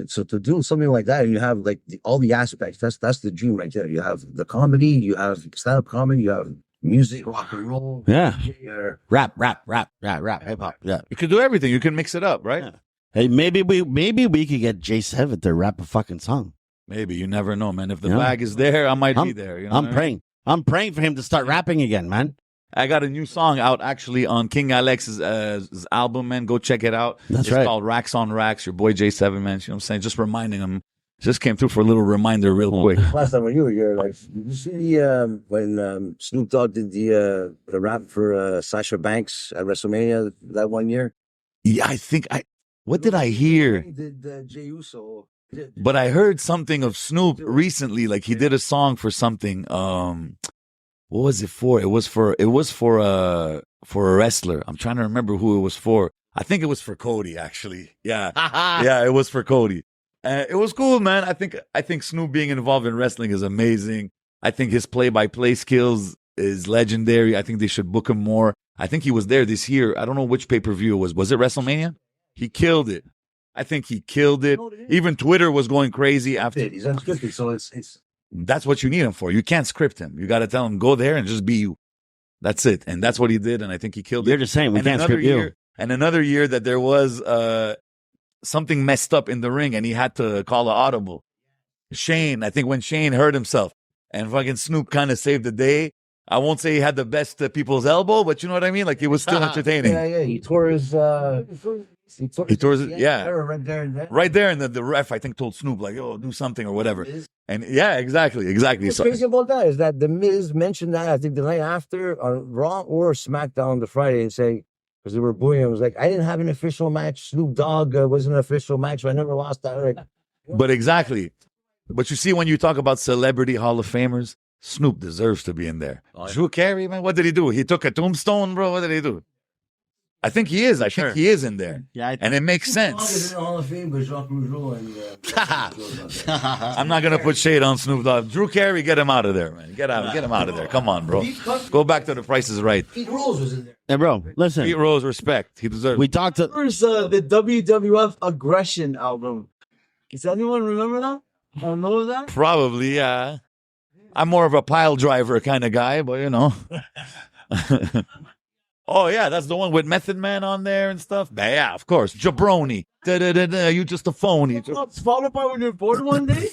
So to do something like that, you have like all the aspects. That's the dream right there. You have the comedy, you have stand-up comedy, you have music, rock and roll. Yeah. You're- Rap, hip hop. Yeah. You can do everything. You can mix it up, right? Yeah. Hey, maybe we could get J7 to rap a fucking song. Maybe. You never know, man. If the Yeah. bag is there, I might be there. You know I'm what I mean? praying. I'm praying for him to start rapping again, man. I got a new song out actually on King Alex's his album, man. Go check it out. That's it's right. called Racks on Racks. Your boy J7, man. You know what I'm saying? Just reminding him. Just came through for a little reminder real quick. Last time when you were here, like, did you see when Snoop Dogg did the rap for Sasha Banks at WrestleMania that one year? Yeah, I think what did I hear? He did Jey Uso. But I heard something of Snoop recently. Like he did a song for something. What was it for? It was for a wrestler. I'm trying to remember who it was for. I think it was for Cody, actually. Yeah. Yeah, it was for Cody. It was cool, man. I think Snoop being involved in wrestling is amazing. I think his play-by-play skills is legendary. I think they should book him more. I think he was there this year. I don't know which pay-per-view it was. Was it WrestleMania? He killed it. I think he killed it. Even Twitter was going crazy after. He's unscripted, so it's That's what you need him for. You can't script him. You got to tell him, go there and just be you. That's it. And that's what he did. And I think he killed You're it. just saying we And can't script you. And another year that there was something messed up in the ring and he had to call an audible. Shane, I think when Shane hurt himself and fucking Snoop kind of saved the day. I won't say he had the best people's elbow, but you know what I mean? Like it was still entertaining. yeah. He tore his He tore his, yeah. right there and there. Right there. And the ref, I think, told Snoop, like, oh, do something or whatever. And yeah, exactly. What's crazy about that is that The Miz mentioned that, I think, the night after on Raw or SmackDown the Friday and saying, because they were booing him, was like, I didn't have an official match. Snoop Dogg wasn't an official match, so I never lost that. Like, But exactly. But you see, when you talk about celebrity Hall of Famers, Snoop deserves to be in there. Drew Carey, man, what did he do? He took a tombstone, bro. What did he do? I think he is. I think he is in there. Yeah, And it makes Dogg is sense. in the Hall of Fame, but Jacques Rougeau and I'm not going to put shade on Snoop Dogg. Drew Carey, get him out of there, man. Get him out of there. Come on, bro. Go back to The Price is Right. Pete Rose was in there. Hey, bro, listen. Pete Rose, respect. He deserves We it. talked to. Where's the WWF Aggression album? Does anyone remember that? I don't know that. Probably, yeah. I'm more of a pile driver kind of guy, but you know. Oh, yeah, that's the one with Method Man on there and stuff. Yeah, of course. Jabroni. Da-da-da-da. You just a phony. Spotify when you're bored one day.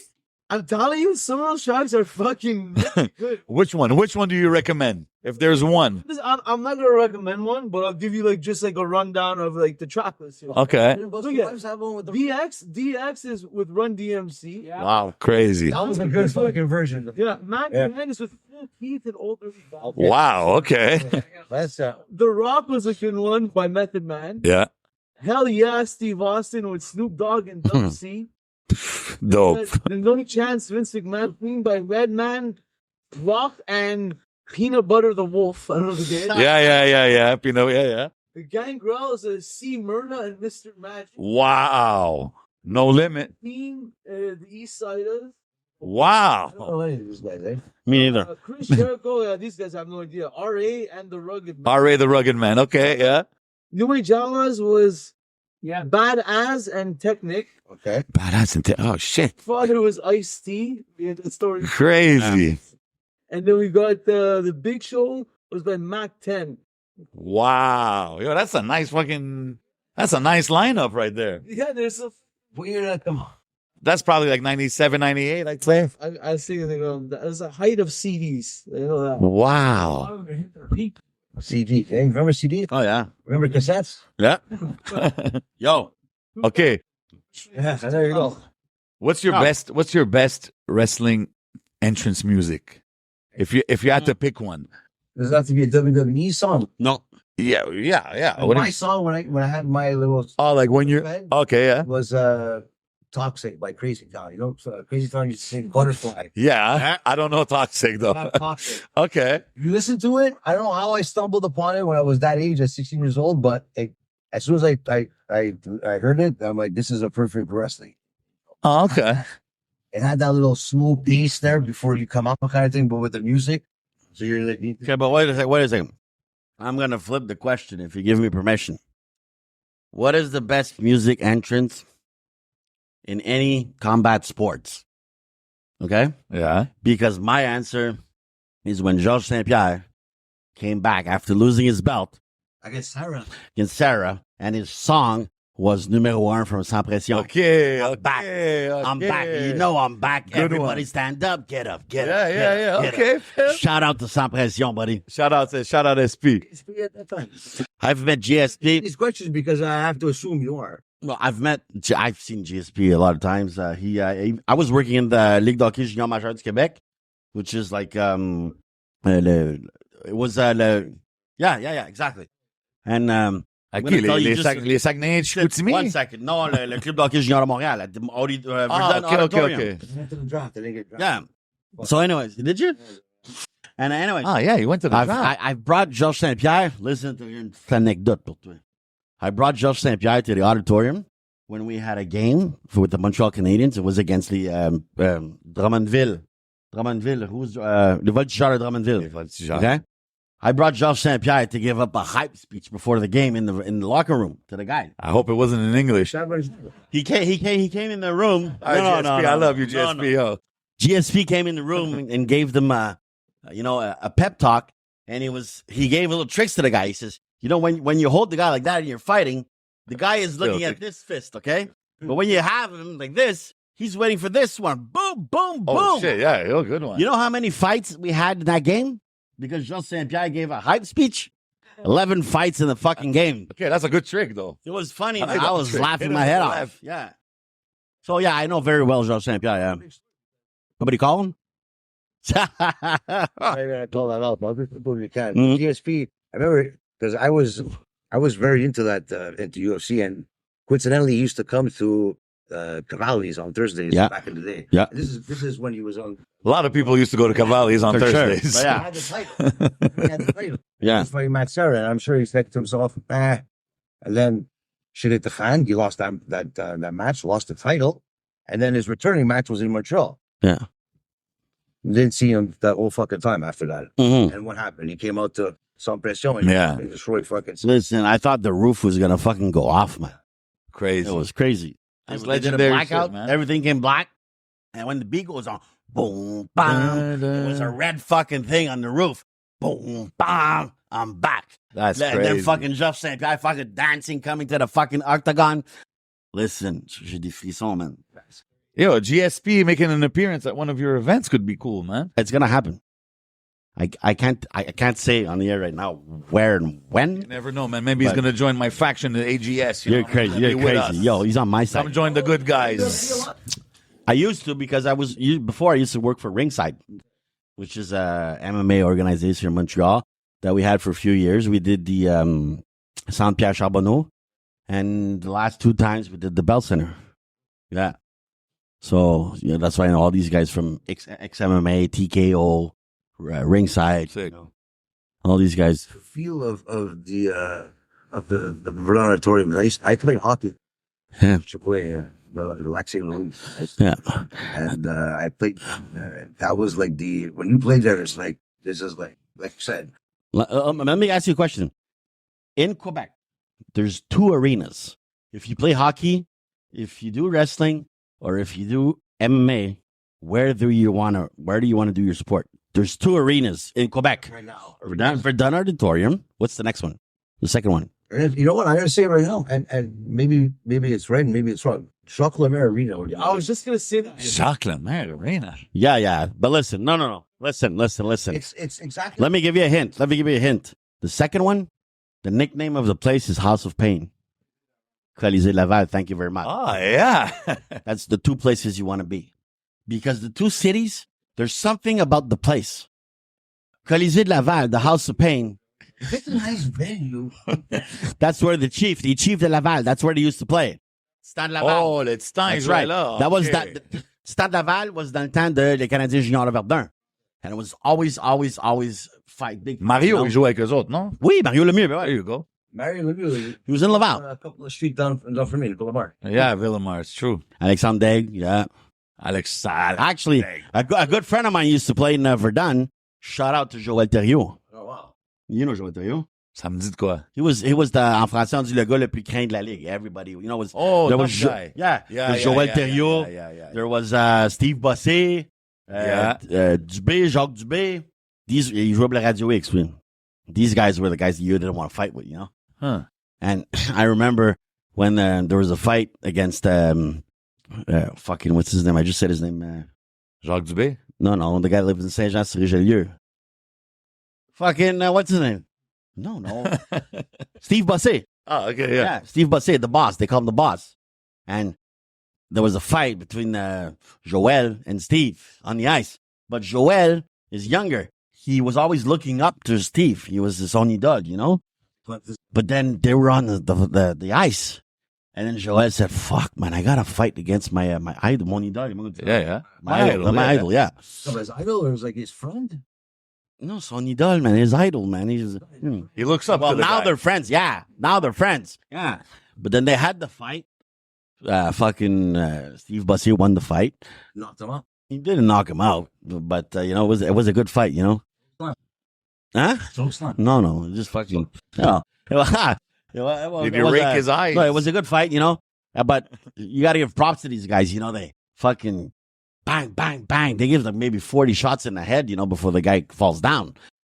I'm telling you, some of those tracks are fucking good. Which one? Which one do you recommend? If there's one. I'm not gonna recommend one, but I'll give you like just like a rundown of like the track list. Here. Okay. Look at DX is with Run DMC. Yeah. Wow, crazy. That was a good fucking version. Yeah, Mac Ryan is with Phil Keith and Older. Wow, okay. That's The Rock was a good one by Method Man. Yeah. Hell yeah, Steve Austin with Snoop Dogg and Dub C. Dope. The No Chance Vince McMahon Queen by Redman, Rock, and Peanut Butter the Wolf. I don't know the game. Yeah. Pino, yeah. The Gangrel is a C. Murna and Mr. Magic. Wow. No limit. Team, the East Siders. Wow. oh, these guys, eh? Me neither. Chris Jericho, these guys have no idea. R.A. and the Rugged Man. R.A. the Rugged Man. Okay, yeah. Louis Jalas was Bad As and Technic. Okay. Badass and oh shit. Father was Ice-T. We had the story. Crazy. And then we got the Big Show was by Mac 10. Wow. Yo, that's a nice lineup right there. Yeah, there's a Weird. Come on. That's probably like 97, 98, I'd say. I was thinking there's a height of CDs. You know that. Wow. CD. Hey, remember CD? Oh yeah. Remember cassettes? Yeah. Yo. Okay. Yeah, there you go. What's your best wrestling entrance music? If you had to pick one. Does that have to be a WWE song? No. Yeah. What do My you- song when I had my little Oh, like when you're bed okay, yeah. was Toxic by Crazy Town. You know, so Crazy Town used to sing Butterfly. Yeah, I don't know Toxic though. Not Toxic. Okay. You listen to it. I don't know how I stumbled upon it when I was that age, at 16 years old. But as soon as I heard it, I'm like, this is a perfect for wrestling. Oh, okay. It had that little slow pace there before you come out, kind of thing, but with the music. So you're like, Okay, but wait a second. I'm gonna flip the question if you give me permission. What is the best music entrance in any combat sports? Okay? Yeah. Because my answer is when Georges St-Pierre came back after losing his belt against Sarah. And his song was numéro 1 from Sans Pression. Okay. I'm back. I'm back. You know I'm back. Good Everybody one. stand up. Get up. Get Yeah, up. yeah, get yeah. up, get Okay. up. Fair. Shout out to Sans Pression, buddy. Shout out SP. I've met GSP. These questions because I have to assume you are. No, I've seen GSP a lot of times. I was working in the Ligue d'hockey junior majeur du Québec, which is like, exactly. And, I'm gonna tell you just- Les Saguenay de Chicoutimi? 1 second. No, le Club d'hockey junior à Montréal. At the Verdun Okay. Auditorium. I went to the draft. I didn't get drafted. Yeah. So anyways, did you? And anyways, Ah, yeah, you went to the draft. I brought Georges St-Pierre. Listen to une anecdote pour toi. I brought Georges St-Pierre to the auditorium when we had a game with the Montreal Canadiens. It was against the Drummondville. Who's the Voltigeurs de Drummondville? Okay. I brought Georges St-Pierre to give up a hype speech before the game in the locker room to the guy. I hope it wasn't in English. He came in the room. All right, GSP, I love you, GSP. No. Yo. GSP came in the room and gave them a pep talk, and he gave little tricks to the guy. He says, when you hold the guy like that and you're fighting, the guy is looking at this fist, okay? But when you have him like this, he's waiting for this one. Boom, boom, boom. Oh, shit, yeah, yo, good one. You know how many fights we had in that game? Because Georges St-Pierre gave a hype speech? 11 fights in the fucking game. Okay, that's a good trick, though. It was funny. I like I that was trick. laughing Hit my him head with the off. left. Yeah. So, yeah, I know very well Georges St-Pierre, yeah. Nobody call him? Maybe I told that out, but other people you can. Mhm. GSP, I remember because I was very into that into UFC, and coincidentally he used to come to Cavalli's on Thursdays back in the day. Yeah. And this is when he was on. A lot of people used to go to Cavalli's on For sure. Thursdays. But yeah. He had the title. He had the title. Yeah. He was fighting Matt Serra, and I'm sure he said to himself, and then shit hit the fan. He lost that match, lost the title, and then his returning match was in Montreal. Yeah. Didn't see him that whole fucking time after that. Mhm. And what happened? He came out to Sans Pression and Yeah. he destroyed fucking. Listen, I thought the roof was going to fucking go off, man. Crazy. It was crazy. That's They did a legendary blackout. shit, man. Everything came black. And when the beat goes on, boom, bam, it was a red fucking thing on the roof. Boom, bam, I'm back. That's And crazy. then fucking Georges St-Pierre fucking dancing, coming to the fucking octagon. Listen, j'ai des frissons, man. Yo, GSP making an appearance at one of your events could be cool, man. It's gonna happen. I can't say on the air right now where and You when. never know, man. Maybe he's But- going to join my faction, the AGS. You're know? crazy. Be You're with us. crazy. Yo, he's on my Come side. join the good guys. I used to because before I used to work for Ringside, which is a MMA organization in Montreal that we had for a few years. We did the Saint Pierre Charbonneau, and the last 2 times we did the Bell Center. Yeah. So that's why I know all these guys from XMMA, TKO, Ringside. Sick. All these guys. The feel of the Verdun Auditorium. I played hockey. Yeah. AAA, the relaxing room. Yeah. And I played. That was like when you play there. It's like this is like you said. Let me ask you a question. In Quebec, there's 2 arenas. If you play hockey, if you do wrestling, or if you do MMA, where do you want to do your sport? There's 2 arenas in Quebec. Right now, Verdun Auditorium. What's the next one? The second one. you know what? I'm gonna say it right now, and maybe it's right, and maybe it's wrong. Jacques Lemaire Arena. I was just gonna say that. Jacques Lemaire Arena. Yeah. But listen, no. Listen. It's exactly. Let me give you a hint. The second one, the nickname of the place is House of Pain. Colisée Laval. Thank you very much. Oh, yeah. That's the 2 places you want to be. Because the 2 cities, there's something about the place. Colisée de Laval, the House of Pain, It's a nice venue. that's where the Chief de Laval, that's where they used to play. Stade Laval. Oh, le Titan, That's il right. jouait là. That was Okay. that. Stade Laval was dans le temps de les Canadiens juniors de Verdun. And it was always fight. Big fight, Mario, you know? il jouait avec eux autres, non? Oui, Mario Lemieux. Ben ouais. There you go. Mario Lemieux, He was in Laval. a couple of streets down from me, Boulevard. Yeah, Villemar, it's true. Alexandre Daigle, yeah. Alex Actually, a good friend of mine used to play in Verdun. Shout out to Joël Thériault. Oh wow. You know Joël Thériault? Ça me dit de quoi? He was en français, on dit le gars le plus craint de la ligue. Everybody, you know, was Oh, there that was guy. yeah, Yeah, there's yeah, Joël yeah, Thériault. yeah. There was Steve Bossé, Dubé, Jacques Dubé. These he jouait pour la Radio X. These guys were the guys you didn't want to fight with, you know. Huh. And I remember when there was a fight against fucking what's his name? I just said his name. Jacques Dubé? No, the guy lives in Saint-Jean-sur-Richelieu. Fucking what's his name? No. Steve Bossé. Oh, okay, yeah. Steve Bossé, the boss. They call him the boss. And there was a fight between Joel and Steve on the ice. But Joel is younger. He was always looking up to Steve. He was his only dog, you know? But then they were on the ice. And then Joel said, fuck, man, I got to fight against my idol, mon idol. Yeah. My idol, yeah. So his idol, or was like his friend? No, son idol, man. His idol, man. He's He looks up well, to the now guy. they're friends. Yeah. Now they're friends. Yeah. But then they had the fight. Steve Bossé won the fight. Knocked him out. He didn't knock him out, but you know, it was a good fight, you know? Huh? So it's not. No, just fucking, Did you rake his eyes? No, it was a good fight, you know? But you got to give props to these guys, you know? They fucking bang, bang, bang. They give them maybe 40 shots in the head, you know, before the guy falls down.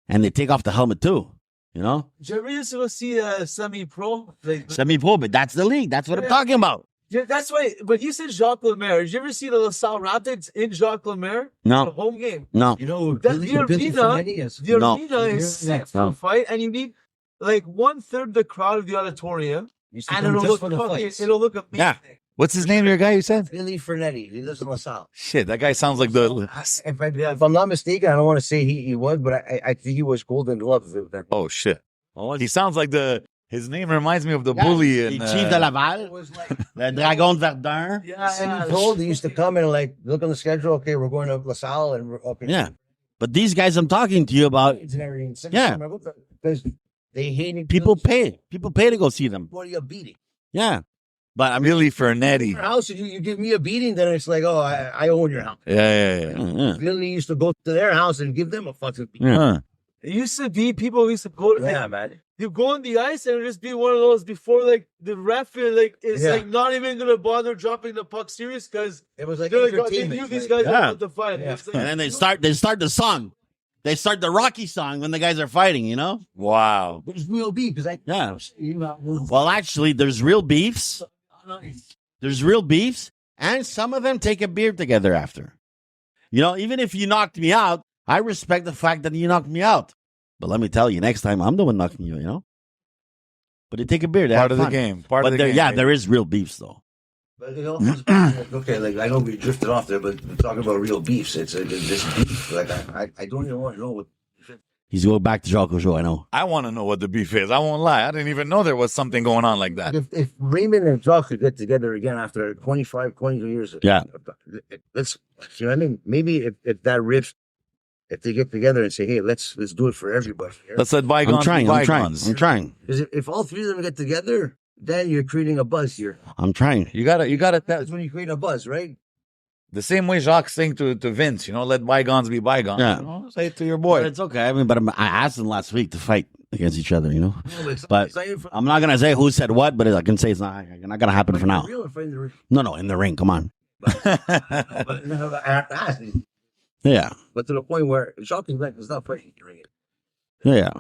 And they take off the helmet too, you know? Did you ever used to go see semi-pro? Like, Semi-pro, but that's the league. That's what I'm talking about. yeah, that's why. But you said Jacques Lemaire. Did you ever see the LaSalle Rapids in Jacques Lemaire? The No, home game. no. You know, That- Billy the Finetti arena- is. The No. arena is sick for No. a fight, and you need like 1/3 the crowd of the auditorium, Used to and come it'll just look for the fucking, fights. it'll look amazing. Yeah. What's his name, your guy you said? Billy Finetti. He lives in LaSalle. Shit, that guy sounds like the... If I'm not mistaken, I don't want to say he was, but I think he was Golden Gloves. Oh, shit. Oh, He sounds like his name reminds me of the bully in... the Chief de Laval, It was like le Dragon de Verdun. Yeah. he told. He used to come and like look on the schedule. Okay, we're going to LaSalle and we're up in Yeah. But these guys I'm talking to you about, and everything. Yeah. Because they hated people pay. People pay to go see them. for a beating. Yeah. But I mean, Billy Fernetti. Your house, if you give me a beating, then it's like, oh, I own your house. Yeah. yeah. Billy used to go to their house and give them a fucking beating. Yeah. Huh. It used to be people used to go. Yeah, Like, man. you go on the ice and it'll just be one of those before like the ref is Yeah. like not even gonna bother dropping the puck serious because It was like they're like, they entertainment. knew these like- guys Yeah. about to fight. Yeah. It's like, And then they start the song. They start the Rocky song when the guys are fighting, you know? Wow. There's real beef because I Yeah. you know, Well, actually, there's real beefs. There's real beefs, and some of them take a beer together after. You know, even if you knocked me out, I respect the fact that you knocked me out. But let me tell you, next time I'm the one knocking you, you know? But they take a beer. They Part have of the fun. game. Part But of the game. yeah, there is real beefs, though. But it all comes back to, okay, like I know we drifted off there, but we're talking about real beefs. It's this beef. Like I don't even want to know what. He's going back to Jacques Rougeau, I know. I want to know what the beef is. I won't lie. I didn't even know there was something going on like that. If Raymond and Jacques could get together again after 22 years, Yeah. let's. You know what I mean? Maybe if that rift, if they get together and say, hey, let's do it for everybody. Let's let bygones be I'm bygones. trying. Because if all three of them get together, then you're creating a buzz here. I'm trying. You gotta That's when you create a buzz, right? the same way Jacques saying to Vince, you know, let bygones be bygones. Yeah. You know, say it to your But boy. it's okay. I mean, but I asked them last week to fight against each other, you know? No, But it's not even I'm not going to say who said what, but I can say it's not going to happen for now. real or fighting the ring. No, in the ring. Come on. But no, I have to ask you. Yeah. But to the point where Jacques is back, it's not fighting the ring. Yeah.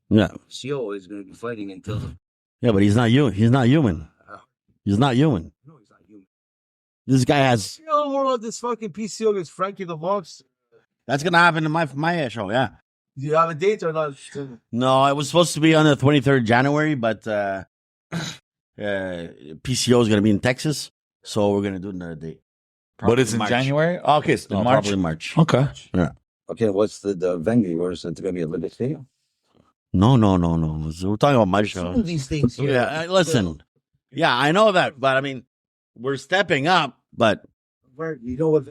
Yeah. CO is going to be fighting until. Yeah, but he's not you. He's not human. He's not human. No, he's not human. This guy has. You know more about this fucking PCO against Frankie the Box. That's going to happen in my show, yeah. Do you have a date or not? No, it was supposed to be on the 23rd January, but PCO is going to be in Texas, so we're going to do another date. But it's in March. January? Oh, okay, so No, March. probably March. Okay. Okay, what's the venue? Where is it going to be a Olympic Stadium? No. We're talking about my Some show. of these things here. Yeah, listen. Yeah, I know that, but I mean, we're stepping up, but Where you know what?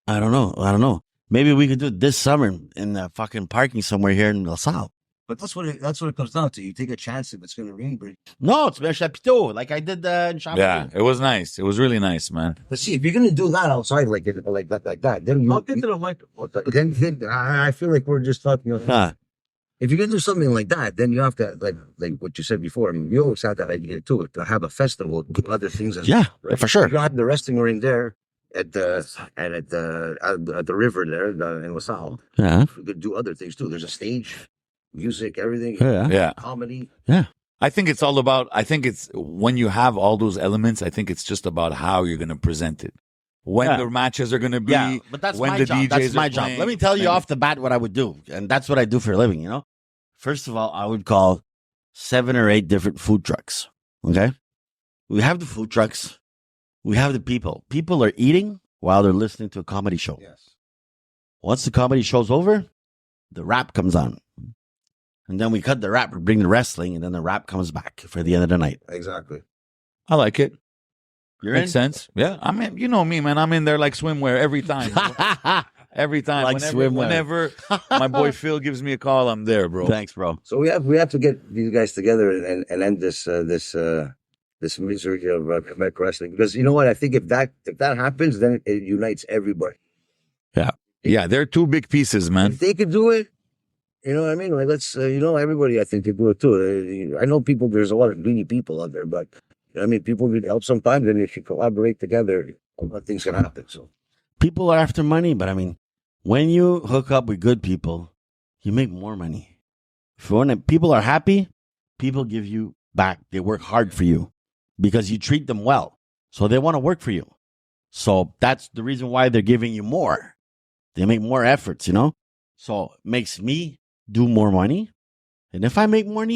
I don't know. Maybe we could do it this summer in the fucking parking somewhere here in LaSalle. But that's what it comes down to. You take a chance if it's going to rain, bro. No, it's Chapiteau, like I did in Chamonix. Yeah, it was nice. It was really nice, man. But see, if you're going to do that outside like that, then I'll get to the mic. then I feel like we're just talking. Huh. If you're gonna do something like that, then you have to like what you said before. I mean, you always have that idea too to have a festival, do other things. Yeah, for sure. You have the wrestling ring there at the river there in LaSalle. Yeah. You could do other things too. There's a stage, music, everything. Yeah. Yeah. Comedy. Yeah. I think it's all about, I think it's when you have all those elements, I think it's just about how you're going to present it. When the matches are going to be. Yeah, but that's when my the job. DJs That's my are job. playing. Let me tell you off the bat what I would do. And that's what I do for a living, you know? First of all, I would call 7 or 8 different food trucks. Okay? We have the food trucks. We have the people. People are eating while they're listening to a comedy show. Yes. Once the comedy show's over, the rap comes on. And then we cut the rap, we bring the wrestling, and then the rap comes back for the end of the night. Exactly. I like it. You're Makes in? sense. Yeah. I mean, you know me, man. I'm in there like swimwear every time. Every time. Like swimwear. Whenever my boy Phil gives me a call, I'm there, bro. Thanks, bro. So we have to get these guys together and end this misery of Quebec wrestling, because you know what, I think if that happens, then it unites everybody. Yeah, they're two big pieces, man. If they could do it, you know what I mean? Like, let's, everybody, I think, could do it too. I know people, there's a lot of greedy people out there, but, you know what I mean? People need help sometimes, and if you collaborate together, a lot of things can happen. So People are after money, but I mean, when you hook up with good people, you make more money. People are happy, people give you back. They work hard for you because you treat them well. So they want to work for you. So that's the reason why they're giving you more. They make more efforts, you know? So it makes me do more money. And if I make more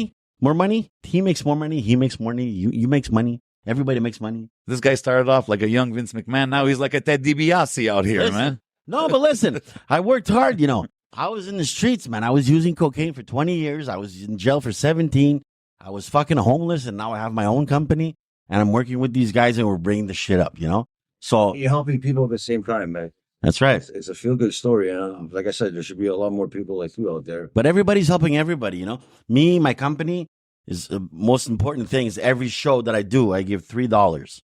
money, he makes more money, he makes more money, you makes money, everybody makes money. This guy started off like a young Vince McMahon. Now he's like a Ted DiBiase out here, man. No, but listen, I worked hard, you know. I was in the streets, man. I was using cocaine for 20 years. I was in jail for 17. I was fucking homeless, and now I have my own company, and I'm working with these guys, and we're bringing the shit up, you know? So you're helping people at the same time, man. That's right. It's a feel-good story. Like I said, there should be a lot more people like you out there. But everybody's helping everybody, you know? Me, my company, is the most important thing is every show that I do, I give $3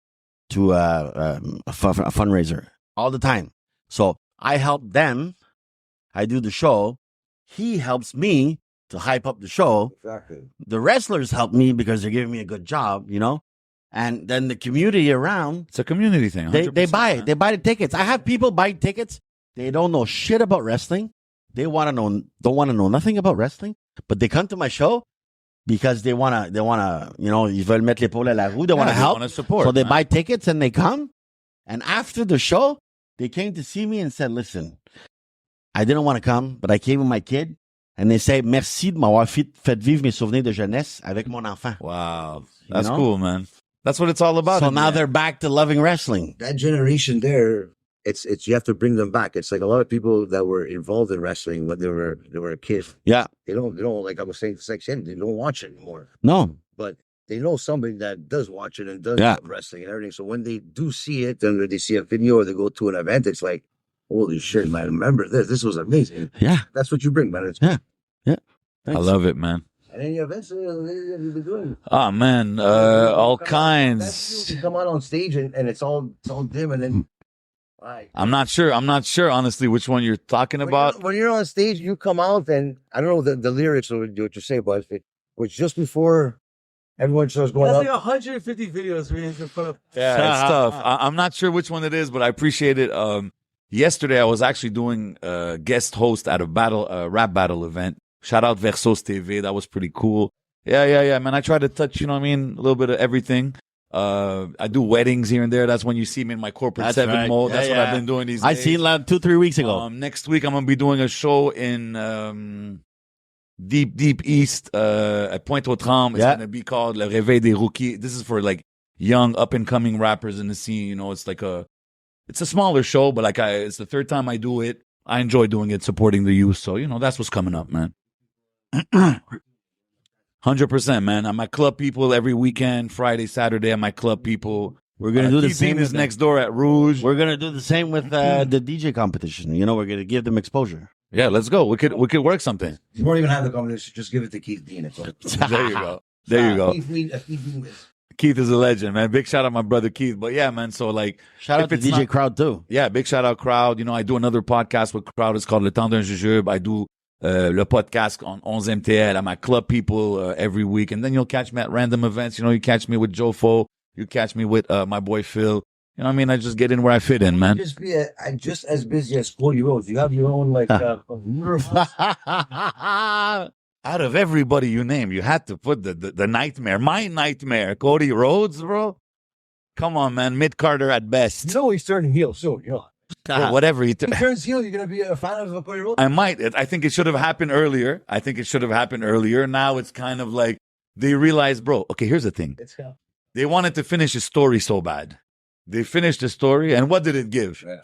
to a fundraiser all the time. So I help them. I do the show. He helps me to hype up the show. Exactly. The wrestlers help me because they're giving me a good job, you know? And then the community around, It's a community thing. they 100%, buy man. they buy the tickets. I have people buy tickets. They don't know shit about wrestling. They don't want to know nothing about wrestling, but they come to my show because they wanna, you know, ils veulent mettre l'épaule à la roue. They want to they help. wanna support, So they man. buy tickets and they come. And after the show, they came to see me and said, listen, I didn't want to come, but I came with my kid. And they say, merci de m'avoir fait vivre mes souvenirs de jeunesse avec mon enfant. Wow. That's know? cool, man. That's what it's all about. So in the now end. they're back to loving wrestling. That generation there, it's you have to bring them back. It's like a lot of people that were involved in wrestling when they were a kid. Yeah. They don't like I was saying section, they don't watch it anymore. No. But they know somebody that does watch it and does Yeah. love wrestling and everything. So when they do see it and they see a video or they go to an event, it's like, holy shit, man, remember this. This was amazing. Yeah. That's what you bring, man. It's Yeah. I love it, man. And any events you've been doing? Oh, man. All That's kinds. you come out on stage and it's all dim and then like, I'm not sure, honestly, which one you're talking about. when you're on stage, you come out and I don't know the lyrics or what you say, but it was just before everyone starts going That's up. like 150 videos we have to put up. Yeah, it's tough. I'm not sure which one it is, but I appreciate it. Yesterday, I was actually doing a guest host at a rap battle event. Shout out Versos TV. That was pretty cool. Yeah, man. I try to touch, you know what I mean? A little bit of everything. I do weddings here and there. That's when you see me in my corporate That's 7 right. mode. Yeah, That's what yeah. I've been doing these I days. seen that 2-3 weeks ago. Next week, I'm going to be doing a show in deep east at Pointe-aux-Trembles. It's Yeah. going to be called Le Réveil des Rookies. This is for like young up-and-coming rappers in the scene. You know, it's a smaller show, but it's the third time I do it. I enjoy doing it, supporting the youth. So, you know, that's what's coming up, man. 100%, man. I'm at Club People every weekend, Friday, Saturday. I'm at Club People. We're gonna do the Keith same is with next door at Rouge. We're gonna do the same with the DJ competition. You know, we're gonna give them exposure. Yeah, let's go. We could work something. You won't even have the competition. Just give it to Keith Dean. It's all. There you go. There you go. Keith Dean is. Keith is a legend, man. Big shout out my brother Keith. But yeah, man. So like, Shout out if to it's DJ not- Crowd too. Yeah, big shout out Crowd. You know, I do another podcast with Crowd. It's called Le Temps d'un Jujube. I do le podcast on 11 MTL. I'm at Club People every week. And then you'll catch me at random events. You know, you catch me with Jofo. You catch me with my boy Phil. You know what I mean? I just get in where I fit in, man. Just be just as busy as Cody Rhodes. You have your own like. Out of everybody you name, you had to put the nightmare. My nightmare. Cody Rhodes, bro. Come on, man. Mid-Carter at best. You know he's turning heel soon. You know. Or whatever. He turns heel. You're gonna be a fan of Cody Rhodes. I might. I think it should have happened earlier. Now it's kind of like they realize, bro, okay, here's the thing. They wanted to finish his story so bad. They finished the story, and what did it give? Yeah.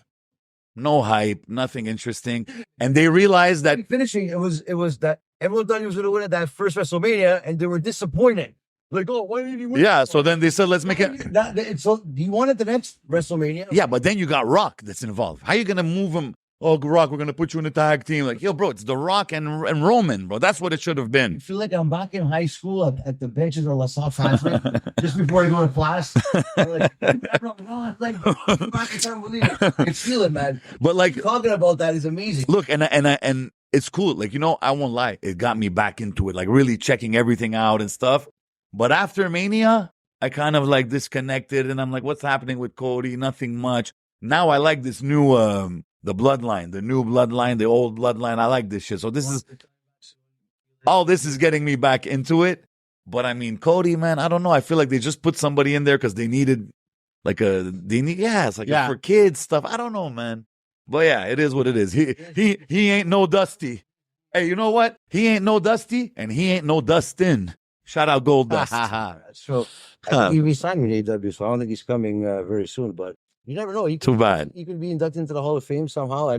No hype, nothing interesting. And they realized that Finishing, it was that everyone thought he was gonna win at that first WrestleMania, and they were disappointed. Like, oh, why did he win? yeah, so then they said, let's make it. So he won at the next WrestleMania. Yeah, but then you got Rock that's involved. How you going to move him? Oh, Rock, we're going to put you in a tag team. Like, yo, bro, it's The Rock and Roman, bro. That's what it should have I been. feel like I'm back in high school at the benches of La Salle Fashion just before I go to class. I'm like, oh, it's like, I can't believe it. I can feel it, man. But like, Talking about that is amazing. look, and it's cool. Like, you know, I won't lie. It got me back into it, like really checking everything out and stuff. But after Mania, I kind of like disconnected and I'm like, what's happening with Cody? Nothing much. Now I like this new, the bloodline, the new bloodline, the old bloodline. I like this shit. So all this is getting me back into it. But I mean, Cody, man, I don't know. I feel like they just put somebody in there because they needed it's like for kids stuff. I don't know, man. But yeah, it is what it is. He ain't no Dusty. Hey, you know what? He ain't no Dusty and he ain't no Dustin. Shout out Goldust. So he resigned with AW, so I don't think he's coming very soon. But you never know. Too bad. He could be inducted into the Hall of Fame somehow. I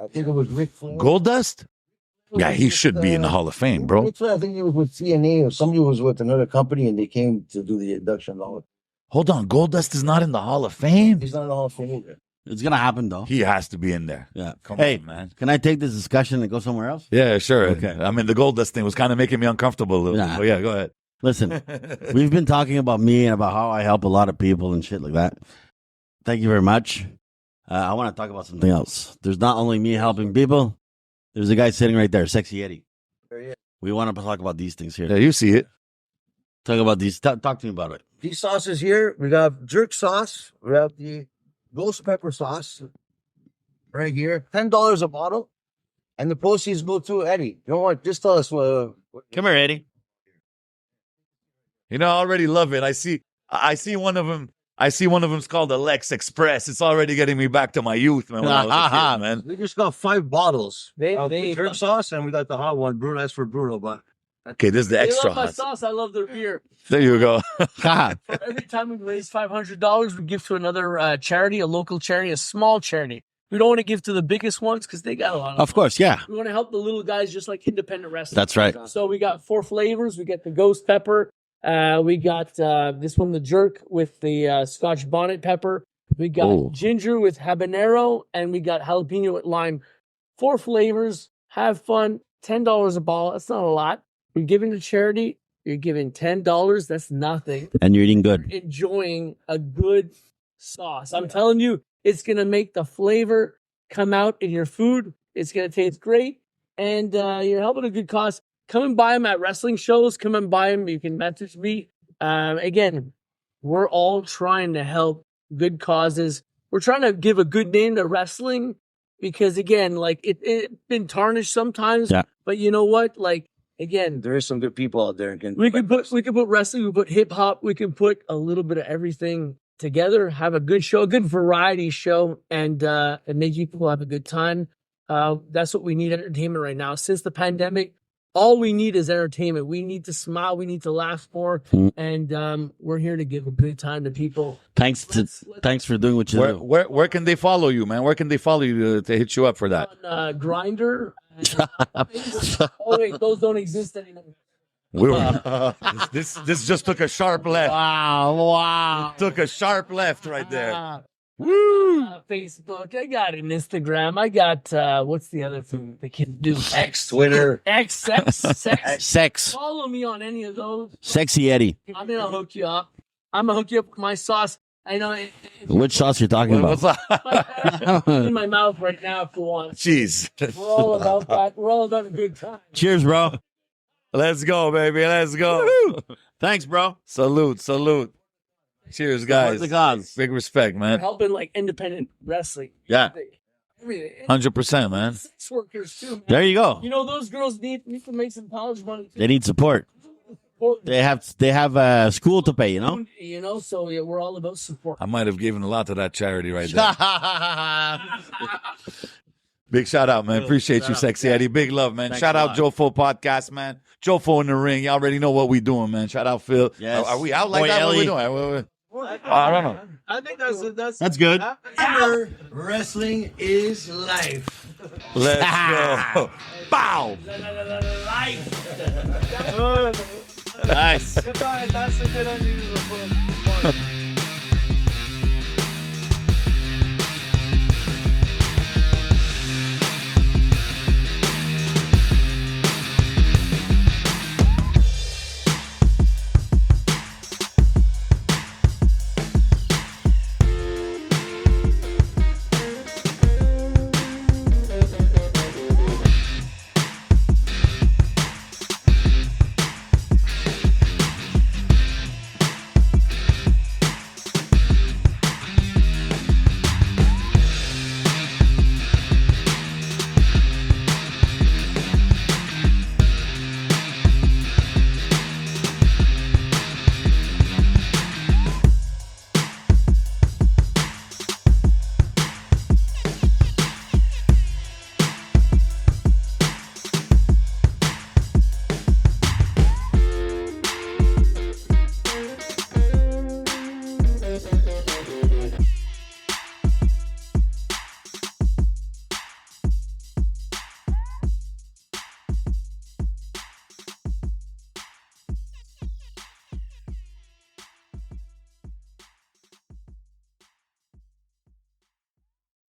think it was Rick Flair. Goldust? Yeah, he should be in the Hall of Fame, bro. Ric Flair, I think he was with TNA or somebody was with another company and they came to do the induction. Hold on, Goldust is not in the Hall of Fame? He's not in the Hall of Fame either. It's gonna happen though. He has to be in there. Yeah. Come Hey, on, man. Can I take this discussion and go somewhere else? Yeah, sure. Okay. I mean, the Goldust thing was kind of making me uncomfortable a little bit. Nah. But yeah, go ahead. Listen, we've been talking about me and about how I help a lot of people and shit like that. Thank you very much. I want to talk about something else. There's not only me helping people. There's a guy sitting right there, Sexy Eddie. We want to talk about these things here. Yeah, you see it. Talk about these. Talk to me about it. These sauces here, we got jerk sauce. We have the ghost pepper sauce right here. $10 a bottle. And the proceeds go to Eddie. You know what? Just tell us. Come here, Eddie. You know, I already love it. I see one of them. I see one of them's called the Lex Express. It's already getting me back to my youth, man. When I was a kid, man. We just got 5 bottles. They jerk sauce, and we got the hot one. Bruno, that's for Bruno, but Okay, this is the They extra love my hot. sauce. I love their beer. There you go. For every time we raise $500, we give to another charity, a local charity, a small charity. We don't want to give to the biggest ones because they got a lot Of course, yeah. We want to help the little guys just like independent wrestling. That's right. So we got 4 flavors. We got the ghost pepper. We got this one, the jerk with the Scotch bonnet pepper. We got ginger with habanero, and we got jalapeno with lime. 4 flavors. Have fun. $10 a bottle. That's not a lot. You're giving to charity. You're giving $10. That's nothing. And you're eating good. You're enjoying a good sauce. I'm telling you, it's gonna make the flavor come out in your food. It's gonna taste great, and you're helping a good cause. Come and buy them at wrestling shows. Come and buy them. You can message me. Again, we're all trying to help good causes. We're trying to give a good name to wrestling because, again, like it's been tarnished sometimes. Yeah. But you know what? Like, again, there is some good people out there. we can put wrestling. We put hip hop. We can put a little bit of everything together. Have a good show, a good variety show, and make people have a good time. That's what we need, entertainment right now. Since the pandemic, all we need is entertainment. We need to smile. We need to laugh more. And we're here to give a good time to people. Thanks for doing what you do. Where can they follow you, man? Where can they follow you to hit you up for that? On Grindr. Oh, wait, those don't exist anymore. This just took a sharp left. Wow. Took a sharp left right there. Woo! Facebook. I got an Instagram. I got what's the other thing they can do? Twitter. Sex. Follow me on any of those. Sexy Eddie. I'm gonna hook you up. I'm gonna hook you up with my sauce. I know Which sauce you're talking about? What's up? in my mouth right now if you want. Jeez. We're all about that. We're all about a good time. Cheers, bro. Let's go, baby. Let's go. Thanks, bro. Salute. Cheers, guys. The gods. Big respect, We're man. helping like independent wrestling. Yeah. Everything. 100%, man. Sex workers too. Man. There you go. You know those girls need to make some college money too. They need support. They have school to pay, you know? You know, so yeah, we're all about support. I might have given a lot to that charity right there. Big shout out, man. Appreciate you, Sexy Eddie. Big love, man. Thanks Shout a out lot. Jofo Podcast, man. Jofo in the ring. You already know what we doing, man. Shout out Phil. Yes. Are we out like Boy, that? What are we Ellie. doing? I don't know. I think That's good. Wrestling is life. Let's go. Bow. Nice. That's a good ending to the